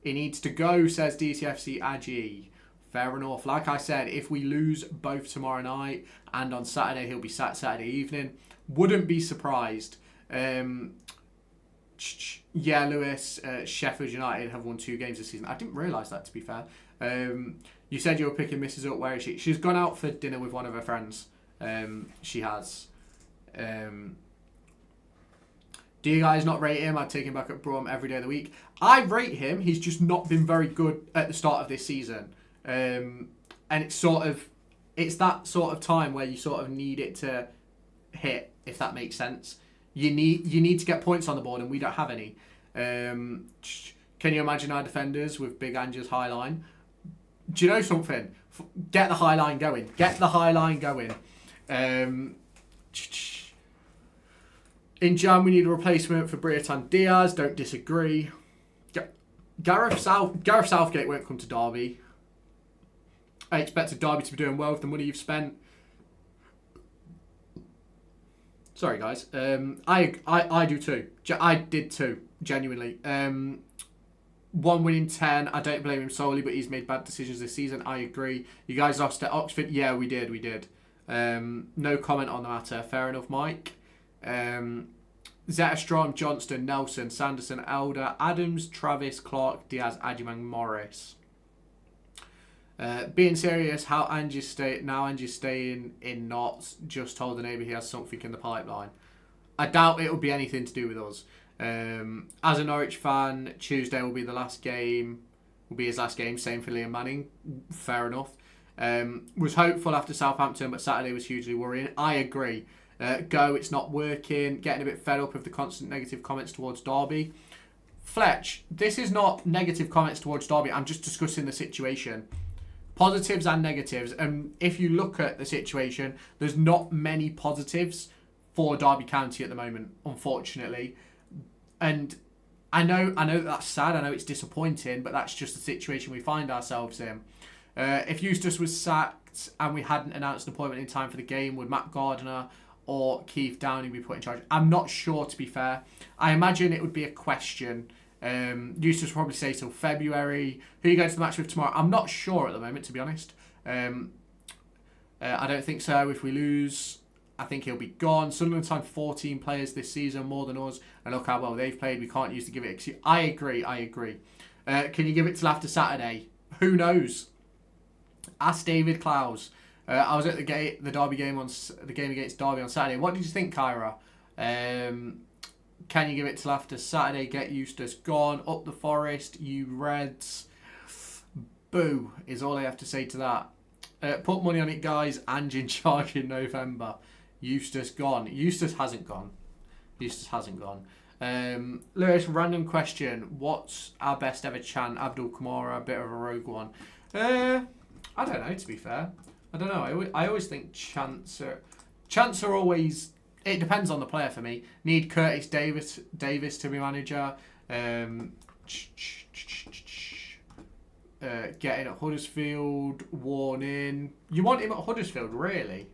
needs to go, says DCFC Agi. Fair enough. Like I said, if we lose both tomorrow night and on Saturday, he'll be sat Saturday evening. Wouldn't be surprised. Yeah, Lewis, Sheffield United have won 2 games this season. I didn't realise that, to be fair. You said you were picking Mrs. up. Where is she? She's gone out for dinner with one of her friends. She has. Do you guys not rate him? I'd take him back at Brom every day of the week. I rate him. He's just not been very good at the start of this season. And it's that sort of time where you sort of need it to hit, if that makes sense. You need to get points on the board, and we don't have any. Can you imagine our defenders with Big Ange's high line? Do you know something? Get the high line going. In Jan, we need a replacement for Briatan Diaz. Don't disagree. Gareth Southgate won't come to Derby. I expected Derby to be doing well with the money you've spent. Sorry, guys. I do too. I did too, genuinely. 1 win in 10. I don't blame him solely, but he's made bad decisions this season. I agree. You guys lost at Oxford? Yeah, we did. No comment on the matter. Fair enough, Mike. Zetterstrom, Johnston, Nelson, Sanderson, Elder, Adams, Travis, Clark, Diaz, Ajiman, Morris. Being serious, how Angie's staying in Notts. Just told the neighbour he has something in the pipeline. I doubt it will be anything to do with us. As a Norwich fan, Tuesday will be his last game. Same for Liam Manning. Fair enough. Was hopeful after Southampton, but Saturday was hugely worrying. I agree. It's not working. Getting a bit fed up with the constant negative comments towards Derby. Fletch, this is not negative comments towards Derby. I'm just discussing the situation. Positives and negatives. And if you look at the situation, there's not many positives for Derby County at the moment, unfortunately. And I know that's sad. I know it's disappointing, but that's just the situation we find ourselves in. If Eustace was sacked and we hadn't announced an appointment in time for the game, would Matt Gardner or Keith Downing be put in charge? I'm not sure, to be fair. I imagine it would be a question. Eustace will probably say till February. Who are you going to the match with tomorrow? I'm not sure at the moment, to be honest. I don't think so. If we lose, I think he'll be gone. Sunderland signed 14 players this season, more than us. And look how well they've played. We can't use to give it. I agree. Can you give it till after Saturday? Who knows? Ask David Clowes. I was at the Derby game the game against Derby on Saturday. What did you think, Kyra? Can you give it till after Saturday? Get Eustace gone. Up the Forest, you Reds. Boo is all I have to say to that. Put money on it, guys. Ange in charge in November. Eustace gone. Eustace hasn't gone. Lewis, random question. What's our best ever chant? Abdul Kamara, a bit of a rogue one. I don't know, to be fair. I don't know. I always think chants are always... It depends on the player for me. Need Curtis Davis to be manager. Getting at Huddersfield. Worn in. You want him at Huddersfield, really?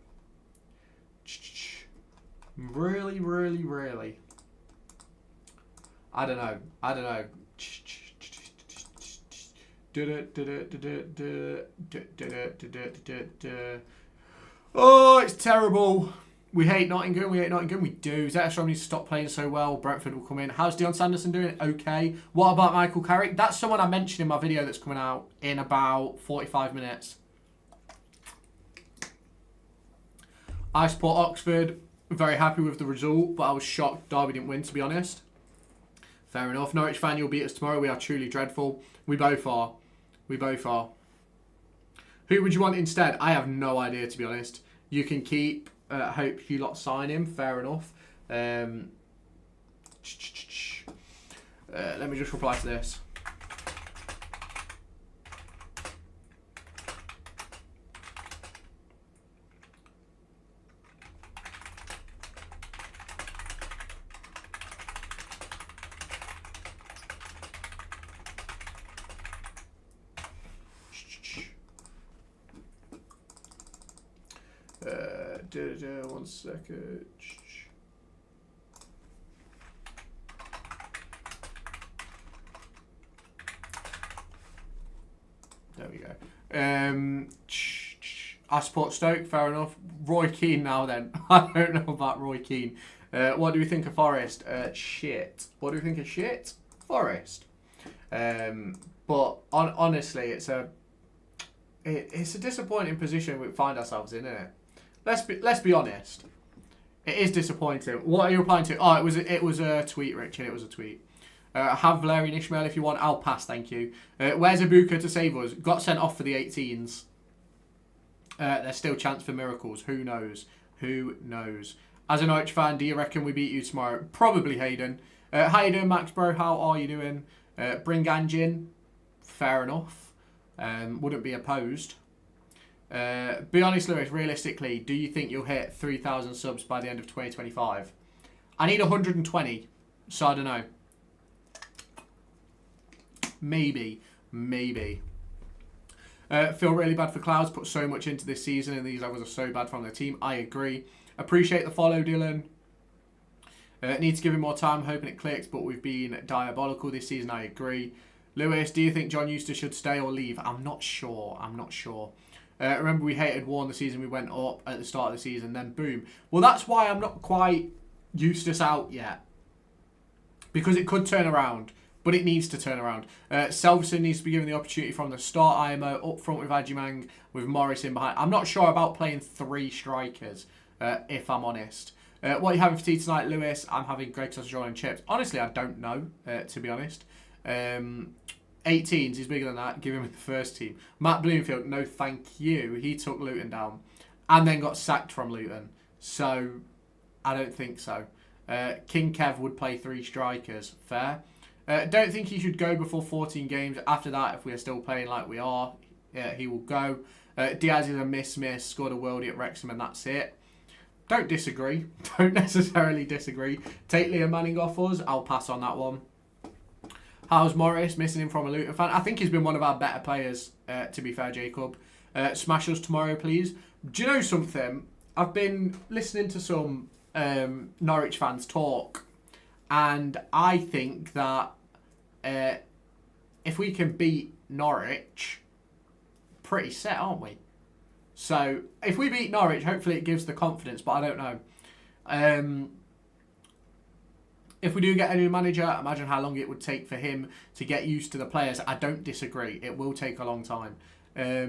Really? I don't know. Oh, it's terrible. We hate Nottingham. We do. Zetterstrom needs to stop playing so well. Brentford will come in. How's Dion Sanderson doing? Okay. What about Michael Carrick? That's someone I mentioned in my video that's coming out in about 45 minutes. I support Oxford. Very happy with the result, but I was shocked Derby didn't win, to be honest. Fair enough. Norwich fan, you'll beat us tomorrow. We are truly dreadful. We both are. Who would you want instead? I have no idea, to be honest. You can keep. Hope you lot sign him. Fair enough. Let me just reply to this. One second. There we go. I support Stoke, fair enough. Roy Keane now then. I don't know about Roy Keane. What do we think of Forest? Shit. What do we think of shit? Forest. But honestly, it's a disappointing position we find ourselves in, isn't it? Let's be honest. It is disappointing. What are you replying to? Oh, it was a tweet, Richard. It was a tweet. Have Valerian Ishmael if you want. I'll pass, thank you. Where's Ibuka to save us? Got sent off for the 18s. There's still chance for miracles. Who knows? Who knows? As a Norwich fan, do you reckon we beat you tomorrow? Probably, Hayden. How you doing, Max, bro? How are you doing? Bring Anjin. Fair enough. Wouldn't be opposed. Be honest, Lewis, realistically, do you think you'll hit 3,000 subs by the end of 2025? I need 120, so I don't know. Maybe. Feel really bad for Clouds, put so much into this season and these levels are so bad from the team. I agree. Appreciate the follow, Dylan. Need to give him more time, hoping it clicks, but we've been diabolical this season. I agree. Lewis, do you think John Eustace should stay or leave? I'm not sure. Remember we hated Warren the season we went up at the start of the season, then boom. Well, that's why I'm not quite Eustace out yet. Because it could turn around, but it needs to turn around. Selvson needs to be given the opportunity from the start. IMO up front with Ajimang, with Morris in behind. I'm not sure about playing 3 strikers, if I'm honest. What are you having for tea tonight, Lewis? I'm having Greg sausage roll and chips. Honestly, I don't know, to be honest. 18s, he's bigger than that. Give him the first team. Matt Bloomfield, no thank you. He took Luton down and then got sacked from Luton. So, I don't think so. King Kev would play 3 strikers. Fair. Don't think he should go before 14 games. After that, if we are still playing like we are, he will go. Diaz is a miss. Scored a worldie at Wrexham and that's it. Don't disagree. Don't necessarily disagree. Take Liam Manning off us. I'll pass on that one. How's Morris? Missing him from a Luton fan. I think he's been one of our better players, to be fair, Jacob. Smash us tomorrow, please. Do you know something? I've been listening to some Norwich fans talk, and I think that if we can beat Norwich, pretty set, aren't we? So, if we beat Norwich, hopefully it gives the confidence, but I don't know. If we do get a new manager, imagine how long it would take for him to get used to the players. I don't disagree. It will take a long time. Hi,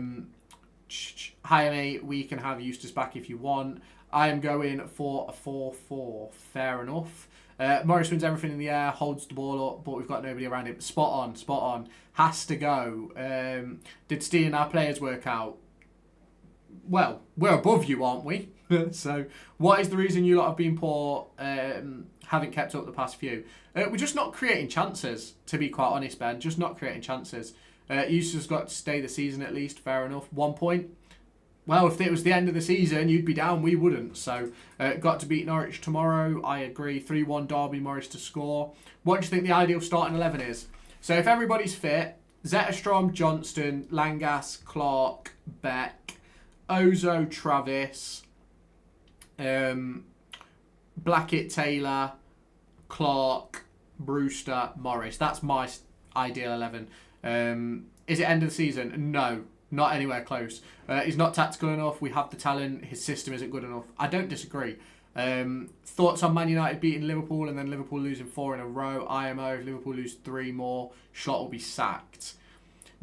mate. We can have Eustace back if you want. I am going for a 4-4. Fair enough. Morris wins everything in the air, holds the ball up, but we've got nobody around him. Spot on. Has to go. Did stealing our players work out? Well, we're above you, aren't we? So, what is the reason you lot have been poor, haven't kept up the past few? We're just not creating chances, to be quite honest, Ben. Just not creating chances. Eustace got to stay the season at least, fair enough. 1 point. Well, if it was the end of the season, you'd be down, we wouldn't. So, got to beat Norwich tomorrow, I agree. 3-1 Derby, Morris to score. What do you think the ideal starting 11 is? So, if everybody's fit, Zetterstrom, Johnston, Langas, Clark, Beck, Ozo, Travis, Blackett, Taylor, Clark, Brewster, Morris. That's my ideal 11. Is it end of the season? No, not anywhere close. He's not tactical enough. We have the talent. His system isn't good enough. I don't disagree. Thoughts on Man United beating Liverpool and then Liverpool losing 4 in a row? IMO, if Liverpool lose 3 more, Schlott will be sacked.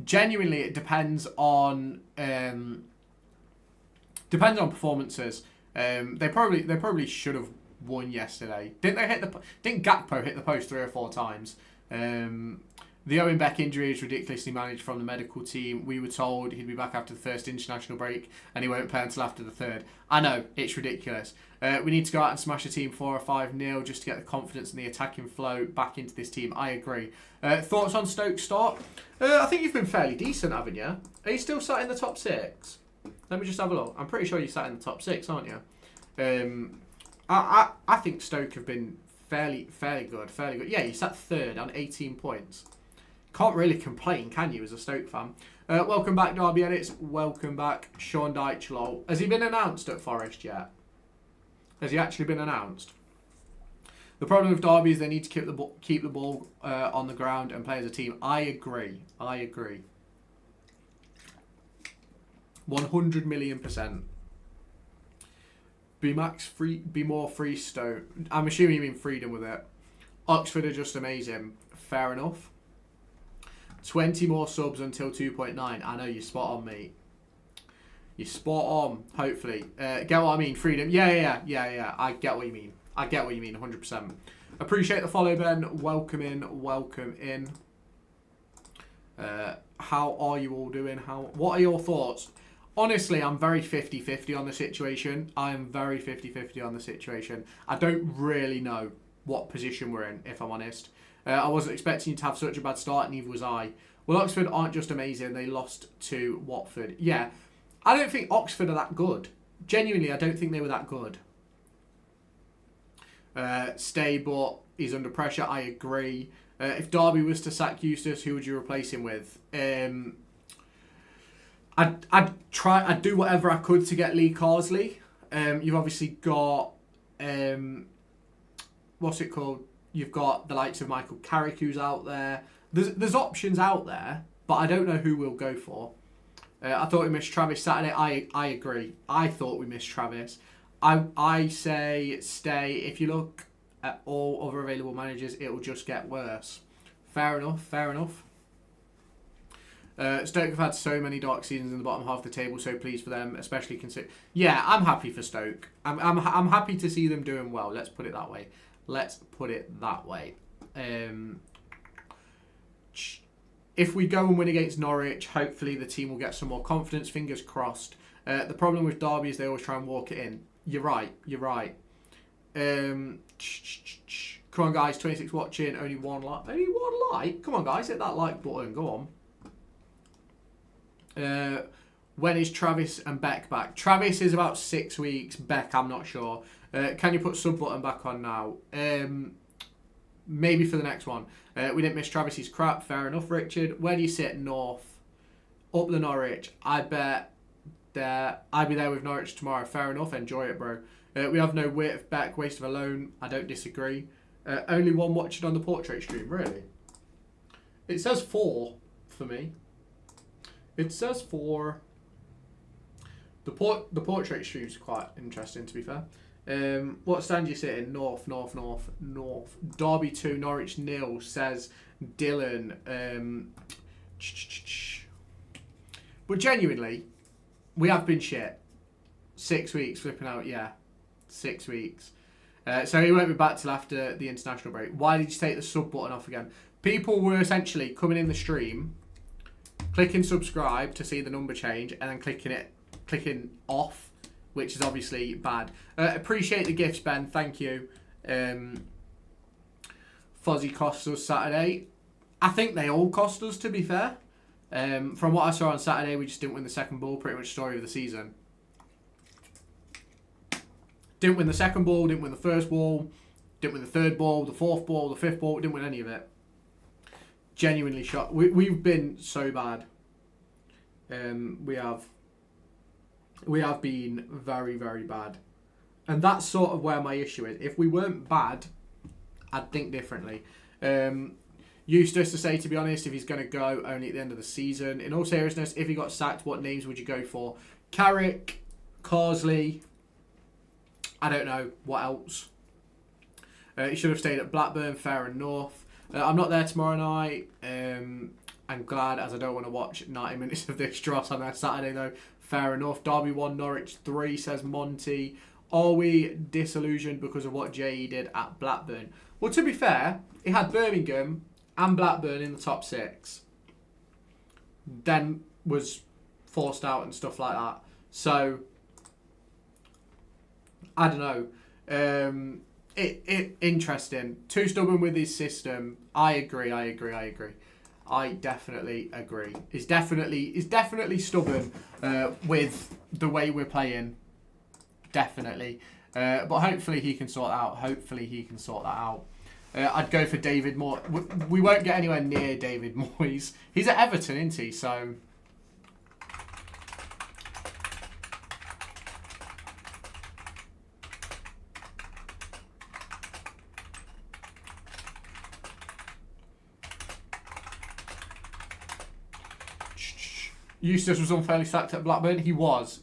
Genuinely, it depends on performances. They probably should have won yesterday. Didn't Gakpo hit the post 3 or 4 times? The Owen Beck injury is ridiculously managed from the medical team. We were told he'd be back after the first international break and he won't play until after the third. I know, it's ridiculous. We need to go out and smash a team 4 or 5-0 just to get the confidence and the attacking flow back into this team. I agree. Thoughts on Stoke's start? I think you've been fairly decent, haven't you? Are you still sat in the top 6? Let me just have a look. I'm pretty sure you sat in the top 6, aren't you? I think Stoke have been fairly good. Yeah, you sat 3rd on 18 points. Can't really complain, can you, as a Stoke fan? Welcome back, Derby Edits. Welcome back, Sean Dyche. Lol. Has he been announced at Forest yet? Has he actually been announced? The problem with Derby is they need to keep the ball on the ground and play as a team. I agree. 100 million %. Be more free Stoke. I'm assuming you mean freedom with it. Oxford are just amazing. Fair enough. 20 more subs until 2.9. I know, you're spot on, mate. You're spot on, hopefully. Get what I mean? Freedom. Yeah. I get what you mean. 100%. Appreciate the follow, Ben. Welcome in. How are you all doing? What are your thoughts? Honestly, I'm very 50-50 on the situation. I don't really know what position we're in, if I'm honest. I wasn't expecting you to have such a bad start, neither was I. Well, Oxford aren't just amazing. They lost to Watford. Yeah, I don't think Oxford are that good. Genuinely, I don't think they were that good. Stable is under pressure. I agree. If Derby was to sack Eustace, who would you replace him with? I'd do whatever I could to get Lee Carsley. You've obviously got what's it called? You've got the likes of Michael Carrick, who's out there. There's options out there, but I don't know who we'll go for. I thought we missed Travis Saturday. I agree. I thought we missed Travis. I say stay. If you look at all other available managers, it will just get worse. Fair enough. Stoke have had so many dark seasons in the bottom half of the table, so pleased for them, especially consider. Yeah, I'm happy for Stoke. I'm happy to see them doing well. Let's put it that way. If we go and win against Norwich, hopefully the team will get some more confidence. Fingers crossed. The problem with Derby is they always try and walk it in. You're right. Come on, guys. 26 watching. Only one like. Come on, guys. Hit that like button. Go on. When is Travis and Beck back? Travis is about 6 weeks. Beck, I'm not sure. Can you put sub button back on now? Maybe for the next one. We didn't miss Travis. He's crap. Fair enough, Richard. Where do you sit? North. Up the Norwich. I bet there. I'll be there with Norwich tomorrow. Fair enough. Enjoy it, bro. We have no wit of Beck. Waste of a loan. I don't disagree. Only one watching on the portrait stream. Really? It says 4 for me. It says 4. The portrait stream's quite interesting, to be fair. What stand do you sit in? North. Derby 2, Norwich 0, says Dylan. But genuinely, we have been shit. 6 weeks, flipping out, yeah. 6 weeks. So he won't be back till after the international break. Why did you take the sub button off again? People were essentially coming in the stream, clicking subscribe to see the number change, and then clicking off, which is obviously bad. Appreciate the gifts, Ben. Thank you. Fozzie cost us Saturday. I think they all cost us, to be fair. From what I saw on Saturday, we just didn't win the second ball. Pretty much story of the season. Didn't win the second ball, didn't win the first ball, didn't win the third ball, the fourth ball, the fifth ball. Didn't win any of it. Genuinely shocked. We've been so bad. We have been very, very bad. And that's sort of where my issue is. If we weren't bad, I'd think differently. Eustace to say, to be honest, if he's going to go only at the end of the season. In all seriousness, if he got sacked, what names would you go for? Carrick, Carsley, I don't know, what else? He should have stayed at Blackburn, fair enough. I'm not there tomorrow night. I'm glad, as I don't want to watch 90 minutes of this dross on that Saturday, though. Fair enough. Derby 1, Norwich 3, says Monty. Are we disillusioned because of what Jay did at Blackburn? Well, to be fair, he had Birmingham and Blackburn in the top 6, then was forced out and stuff like that. So I don't know. It interesting. Too stubborn with his system. I agree. I definitely agree. He's definitely stubborn with the way we're playing. Definitely. But hopefully he can sort that out. I'd go for David Moyes. We won't get anywhere near David Moyes. He's at Everton, isn't he? So Eustace was unfairly sacked at Blackburn. He was.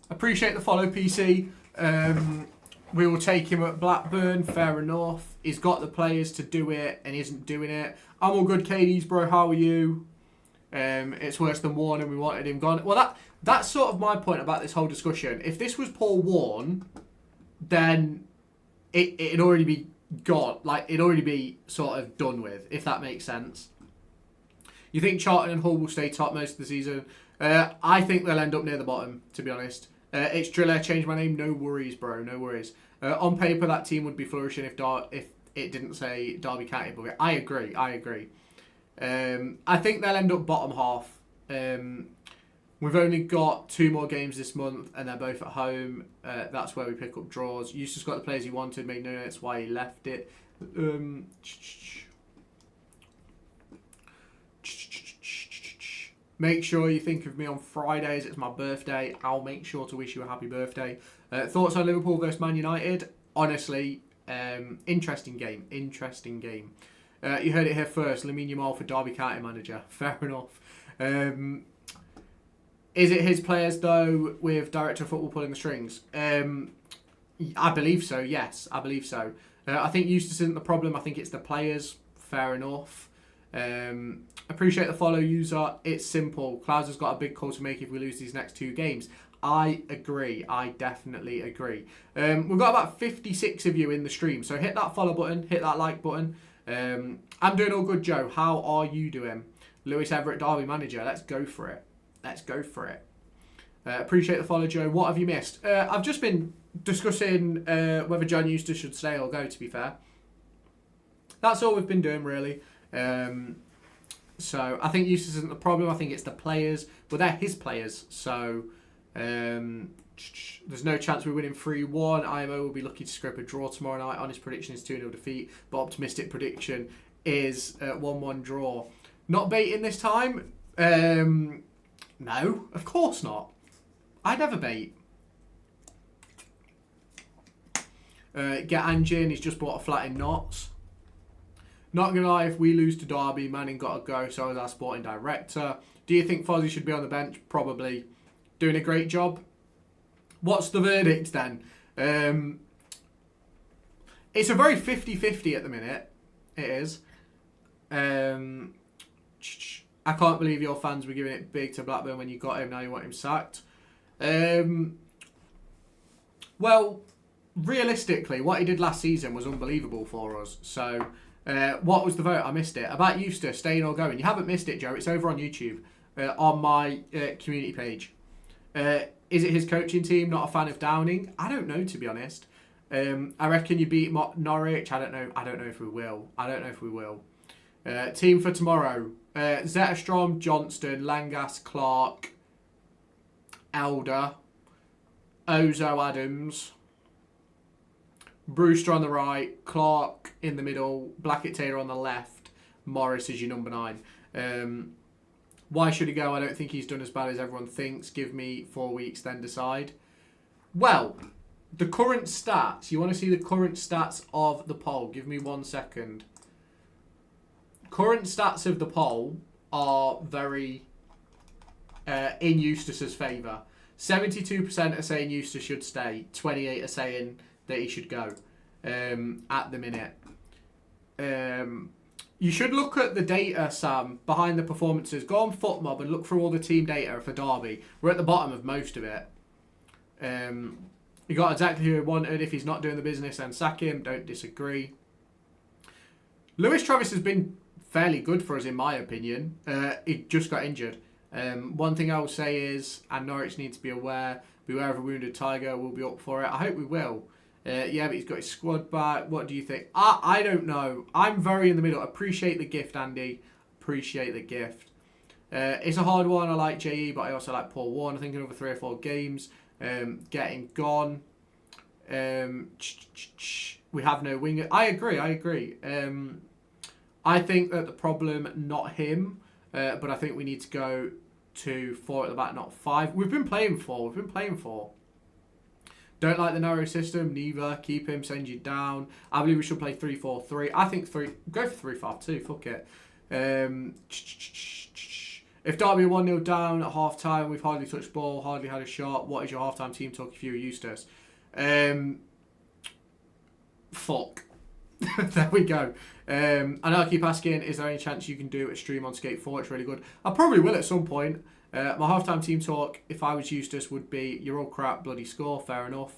Appreciate the follow, PC. We will take him at Blackburn. Fair enough. He's got the players to do it, and he isn't doing it. I'm all good, Katie's bro. How are you? It's worse than Warren, we wanted him gone. Well, that's sort of my point about this whole discussion. If this was Paul Warren, then it'd already be gone. Like, it'd already be sort of done with, if that makes sense. You think Charlton and Hull will stay top most of the season? I think they'll end up near the bottom, to be honest. It's Driller, change my name. No worries, bro. No worries. On paper, that team would be flourishing if it didn't say Derby County above it. I agree. I think they'll end up bottom half. We've only got 2 more games this month, and they're both at home. That's where we pick up draws. Eustace got the players he wanted. Made no notes why he left it. Make sure you think of me on Fridays. It's my birthday. I'll make sure to wish you a happy birthday. Thoughts on Liverpool versus Man United? Honestly, interesting game. You heard it here first. Lamine Yamal for Derby County manager. Fair enough. Is it his players, though, with director of football pulling the strings? I believe so, yes. I believe so. I think Eustace isn't the problem. I think it's the players. Fair enough. Appreciate the follow, user. It's simple. Klaus has got a big call to make if we lose these next 2 games. I agree. I definitely agree. We've got about 56 of you in the stream, so hit that follow button, hit that like button. I'm doing all good, Joe. How are you doing? Lewis Everett, Derby manager. Let's go for it. Appreciate the follow, Joe. What have you missed? I've just been discussing whether John Eustace should stay or go, to be fair. That's all we've been doing, really. So I think Eustace isn't the problem. I think it's the players. But they're his players. So there's no chance we're winning 3-1. IMO will be lucky to scrape a draw tomorrow night. Honest prediction is 2-0 defeat. But optimistic prediction is 1-1 draw. Not baiting this time? No, of course not. I never bait. Get Anjin. He's just bought a flat in Notts. Not going to lie, if we lose to Derby, Manning got to go, so is our sporting director. Do you think Fozzie should be on the bench? Probably. Doing a great job. What's the verdict then? It's a very 50-50 at the minute. It is. I can't believe your fans were giving it big to Blackburn when you got him. Now you want him sacked. Well, realistically, what he did last season was unbelievable for us. So... what was the vote? I missed it. About Eustace staying or going. You haven't missed it, Joe. It's over on YouTube on my community page. Is it his coaching team? Not a fan of Downing? I don't know, to be honest. I reckon you beat Norwich. I don't know if we will. Team for tomorrow. Zetterstrom, Johnston, Langas, Clark, Elder, Ozo, Adams, Brewster on the right, Clark in the middle, Blackett Taylor on the left, Morris is your number 9. Why should he go? I don't think he's done as bad as everyone thinks. Give me 4 weeks, then decide. Well, the current stats. You want to see the current stats of the poll? Give me 1 second. Current stats of the poll are very in Eustace's favour. 72% are saying Eustace should stay. 28% are saying that he should go at the minute. You should look at the data, Sam, behind the performances. Go on FootMob and look through all the team data for Derby. We're at the bottom of most of it. He got exactly who he wanted. If he's not doing the business, then sack him. Don't disagree. Lewis Travis has been fairly good for us, in my opinion. He just got injured. One thing I will say is, and Norwich need to be aware, beware of a wounded tiger. We'll be up for it. I hope we will. Yeah, but he's got his squad back. What do you think? I don't know. I'm very in the middle. Appreciate the gift, Andy. Appreciate the gift. It's a hard one. I like JE, but I also like Paul Warren. I think another 3 or 4 games. Getting gone. We have no winger. I agree. I think that the problem, not him, but I think we need to go to 4 at the back, not 5. We've been playing 4. Don't like the narrow system, neither. Keep him, send you down. I believe we should play 3-4-3. I think go for 3-5-2, fuck it. If Derby are 1-0 down at half time, we've hardly touched ball, hardly had a shot. What is your half time team talk if you were Eustace? Fuck. There we go. And I'll keep asking, is there any chance you can do a stream on Skate 4? It's really good. I probably will at some point. My half-time team talk, if I was Eustace, would be, you're all crap, bloody score, fair enough.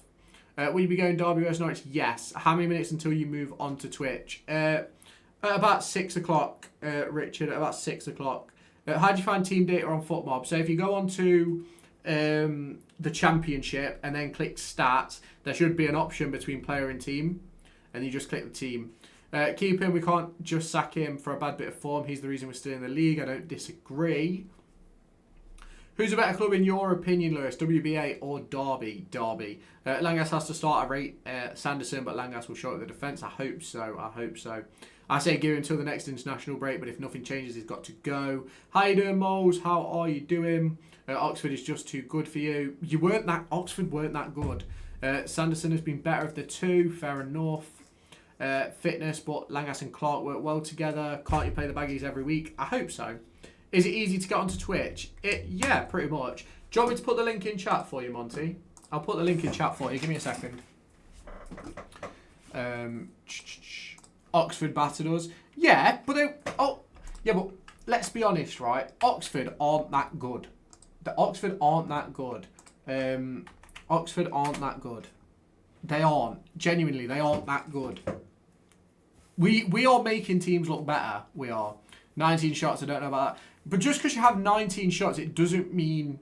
Will you be going Derby vs Norwich? Yes. How many minutes until you move on to Twitch? At about 6 o'clock, Richard, at about 6 o'clock. How do you find team data on FootMob? So if you go on to the Championship and then click Stats, there should be an option between player and team. And you just click the team. Keep him. We can't just sack him for a bad bit of form. He's the reason we're still in the league. I don't disagree. Who's a better club in your opinion, Lewis? WBA or Derby? Derby. Langas has to start. I rate Sanderson, but Langas will show up the defence. I hope so. I say give him until the next international break, but if nothing changes, he's got to go. How you doing, Moles? How are you doing? Oxford is just too good for you. Oxford weren't that good. Sanderson has been better of the two. Fair enough. Fitness, but Langas and Clark work well together. Can't you play the baggies every week? I hope so. Is it easy to get onto Twitch? Yeah, pretty much. Do you want me to put the link in chat for you, Monty? I'll put the link in chat for you. Give me a second. Oxford battered us. Yeah, but but let's be honest, right? Oxford aren't that good. Oxford aren't that good. They aren't. Genuinely, they aren't that good. We are making teams look better. We are. 19 shots, I don't know about that. But just because you have 19 shots, it doesn't mean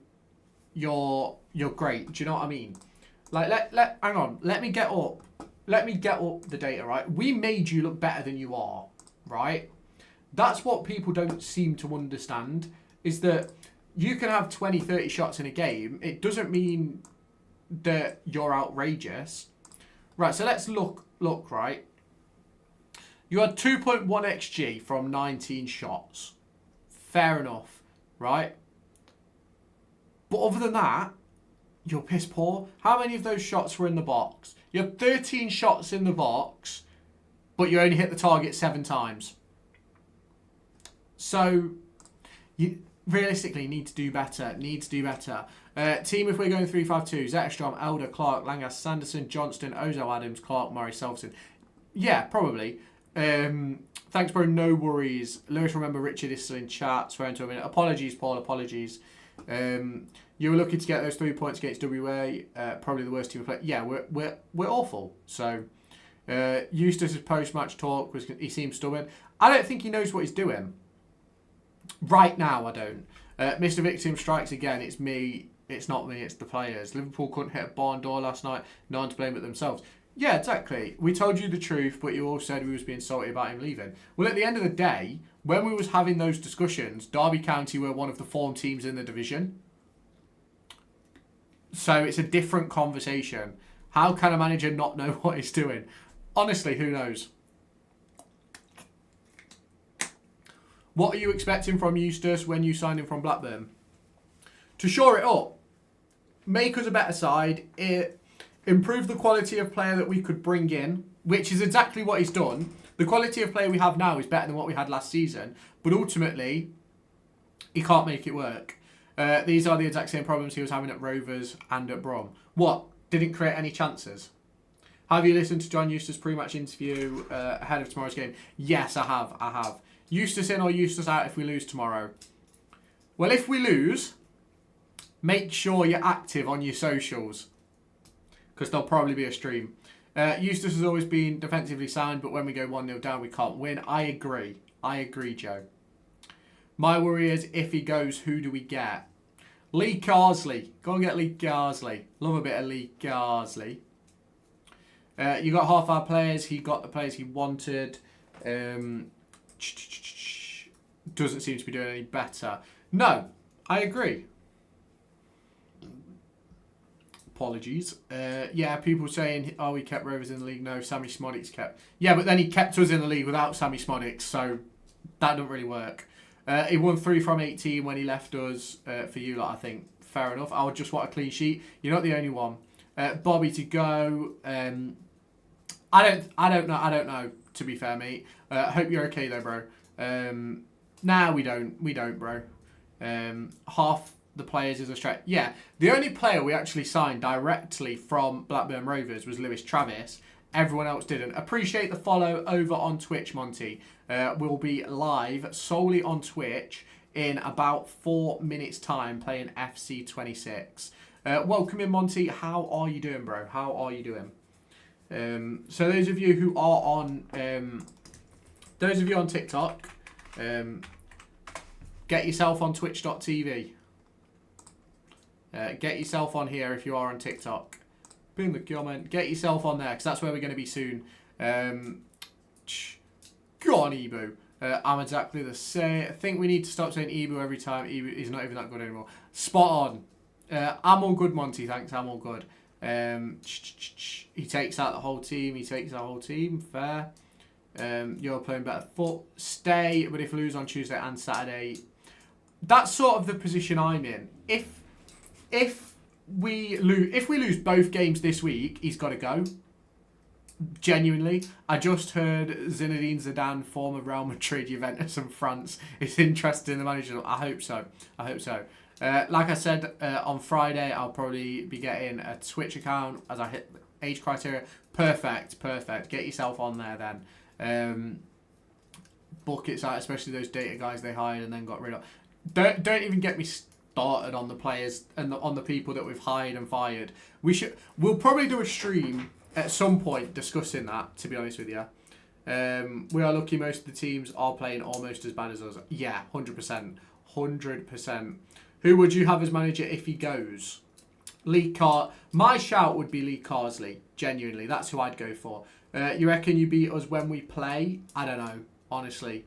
you're great. Do you know what I mean? Like, hang on. Let me get up the data, right? We made you look better than you are, right? That's what people don't seem to understand, is that you can have 20, 30 shots in a game. It doesn't mean that you're outrageous. Right, so let's look, right? You had 2.1 XG from 19 shots. Fair enough, right? But other than that, you're piss poor. How many of those shots were in the box? You had 13 shots in the box, but you only hit the target 7 times. So, you realistically need to do better. Team, if we're going 3-5-2, Zetterstrom, Elder, Clark, Langas, Sanderson, Johnston, Ozo, Adams, Clark, Murray, Selfson. Yeah, probably. Thanks, bro. No worries. Lewis, remember Richard is still in chat. Swearing to a minute. Apologies, Paul. Apologies. You were lucky to get those 3 points against WA. Probably the worst team to play. Yeah, we're awful. So Eustace's post-match talk was he seems stubborn. I don't think he knows what he's doing. Right now, I don't. Mr. Victim strikes again. It's me. It's not me. It's the players. Liverpool couldn't hit a barn door last night. No one to blame but themselves. Yeah, exactly. We told you the truth, but you all said we was being salty about him leaving. Well, at the end of the day, when we was having those discussions, Derby County were one of the form teams in the division. So it's a different conversation. How can a manager not know what he's doing? Honestly, who knows? What are you expecting from Eustace when you signed him from Blackburn? To shore it up, make us a better side, improve the quality of player that we could bring in, which is exactly what he's done. The quality of player we have now is better than what we had last season, but ultimately, he can't make it work. These are the exact same problems he was having at Rovers and at Brom. What? Didn't create any chances? Have you listened to John Eustace's pre-match interview ahead of tomorrow's game? Yes, I have. Eustace in or Eustace out if we lose tomorrow? Well, if we lose, make sure you're active on your socials. because there'll probably be a stream. Eustace has always been defensively sound, but when we go 1-0 down, we can't win. I agree. I agree, Joe. My worry is if he goes, who do we get? Lee Carsley. Go and get Lee Carsley. Love a bit of Lee Carsley. You got half our players. He got the players he wanted. Doesn't seem to be doing any better. No, I agree. Apologies. Yeah, people saying, oh, he kept Rovers in the league. No, Sammy Smodics kept. Yeah, but then he kept us in the league without Sammy Smodics, so that doesn't really work. He won 3 from 18 when he left us for you lot, I think. Fair enough. I would just want a clean sheet. You're not the only one. Bobby to go. I don't know, to be fair, mate. Hope you're okay though, bro. Nah, we don't, bro. Half the players is a stretch. Yeah, the only player we actually signed directly from Blackburn Rovers was Lewis Travis. Everyone else didn't. Appreciate the follow over on Twitch, Monty. We'll be live solely on Twitch in about 4 minutes' time playing FC 26. Welcome in, Monty. How are you doing, bro? How are you doing? So those of you who are on, those of you on TikTok, get yourself on twitch.tv. Get yourself on here if you are on TikTok. Pin the comment. Get yourself on there because that's where we're going to be soon. Go on, Ebu. I'm exactly the same. I think we need to stop saying Ebu every time. Ebu is not even that good anymore. Spot on. I'm all good, Monty. Thanks. I'm all good. He takes out the whole team. He takes our whole team. Fair. You're playing better foot. Stay. But if we lose on Tuesday and Saturday, that's sort of the position I'm in. If we lose both games this week, he's got to go. Genuinely, I just heard Zinedine Zidane, former Real Madrid, Juventus, and France, is interested in the manager. I hope so. Like I said on Friday, I'll probably be getting a Twitch account as I hit age criteria. Perfect. Get yourself on there then. Buckets out, especially those data guys they hired and then got rid of. Don't even get me started on the players and on the people that we've hired and fired. We'll probably do a stream at some point discussing that, to be honest with you. We are lucky most of the teams are playing almost as bad as us. Yeah, 100%. 100%. Who would you have as manager if he goes? My shout would be Lee Carsley. Genuinely, that's who I'd go for. You reckon you beat us when we play? I don't know, honestly.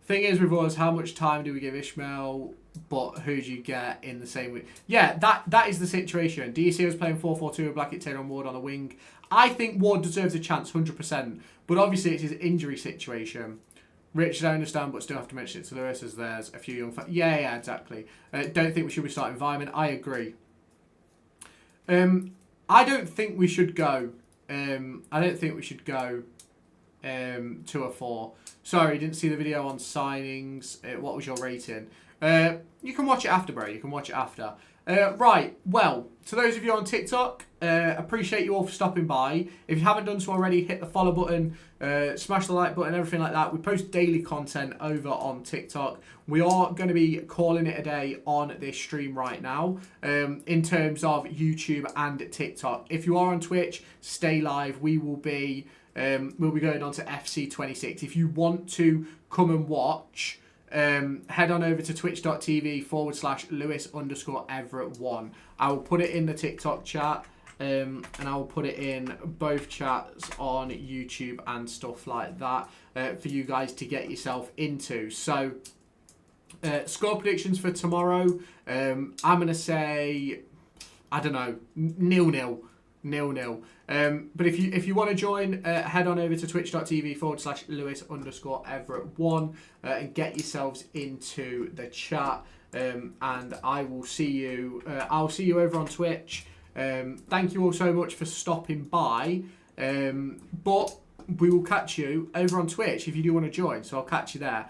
Thing is with us, how much time do we give Ishmael? But who do you get in the same week? Yeah, that is the situation. Do you see us playing 4-4-2 with Blackett, Taylor and Ward on the wing? I think Ward deserves a chance, 100%. But obviously it's his injury situation. Richard, I understand, but still have to mention it to Lewis as there's a few young... Yeah, exactly. Don't think we should be starting Vyman. I agree. I don't think we should go. To a 4. Sorry, didn't see the video on signings. What was your rating? You can watch it after, bro. You can watch it after. Right, well, to those of you on TikTok, appreciate you all for stopping by. If you haven't done so already, hit the follow button, smash the like button, everything like that. We post daily content over on TikTok. We are going to be calling it a day on this stream right now, in terms of YouTube and TikTok. If you are on Twitch, stay live. We'll be going on to FC 26. If you want to come and watch, head on over to twitch.tv/Lewis_Everett1. I will put it in the TikTok chat, and I will put it in both chats on YouTube and stuff like that, for you guys to get yourself into. So, score predictions for tomorrow. I'm going to say, I don't know, 0-0. 0-0. But if you want to join, head on over to twitch.tv/Lewis_Everett1 and get yourselves into the chat. And I will see you. I'll see you over on Twitch. Thank you all so much for stopping by. But we will catch you over on Twitch if you do want to join. So I'll catch you there.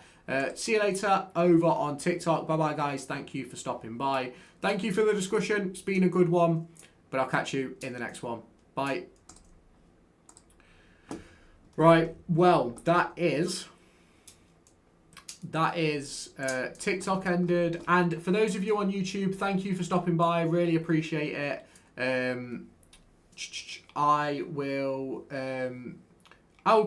See you later over on TikTok. Bye bye, guys. Thank you for stopping by. Thank you for the discussion. It's been a good one. But I'll catch you in the next one. Bye. Right, well, that is TikTok ended. And for those of you on YouTube, thank you for stopping by. Really appreciate it. I will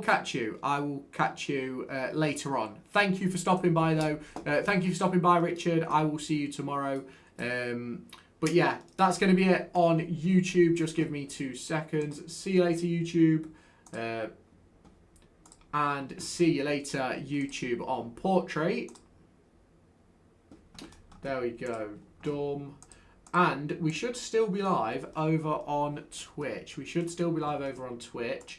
catch you. I will catch you later on. Thank you for stopping by, though. Thank you for stopping by, Richard. I will see you tomorrow. But yeah, that's going to be it on YouTube. Just give me 2 seconds. See you later, YouTube. And see you later, YouTube, on Portrait. There we go. Done. And we should still be live over on Twitch. We should still be live over on Twitch.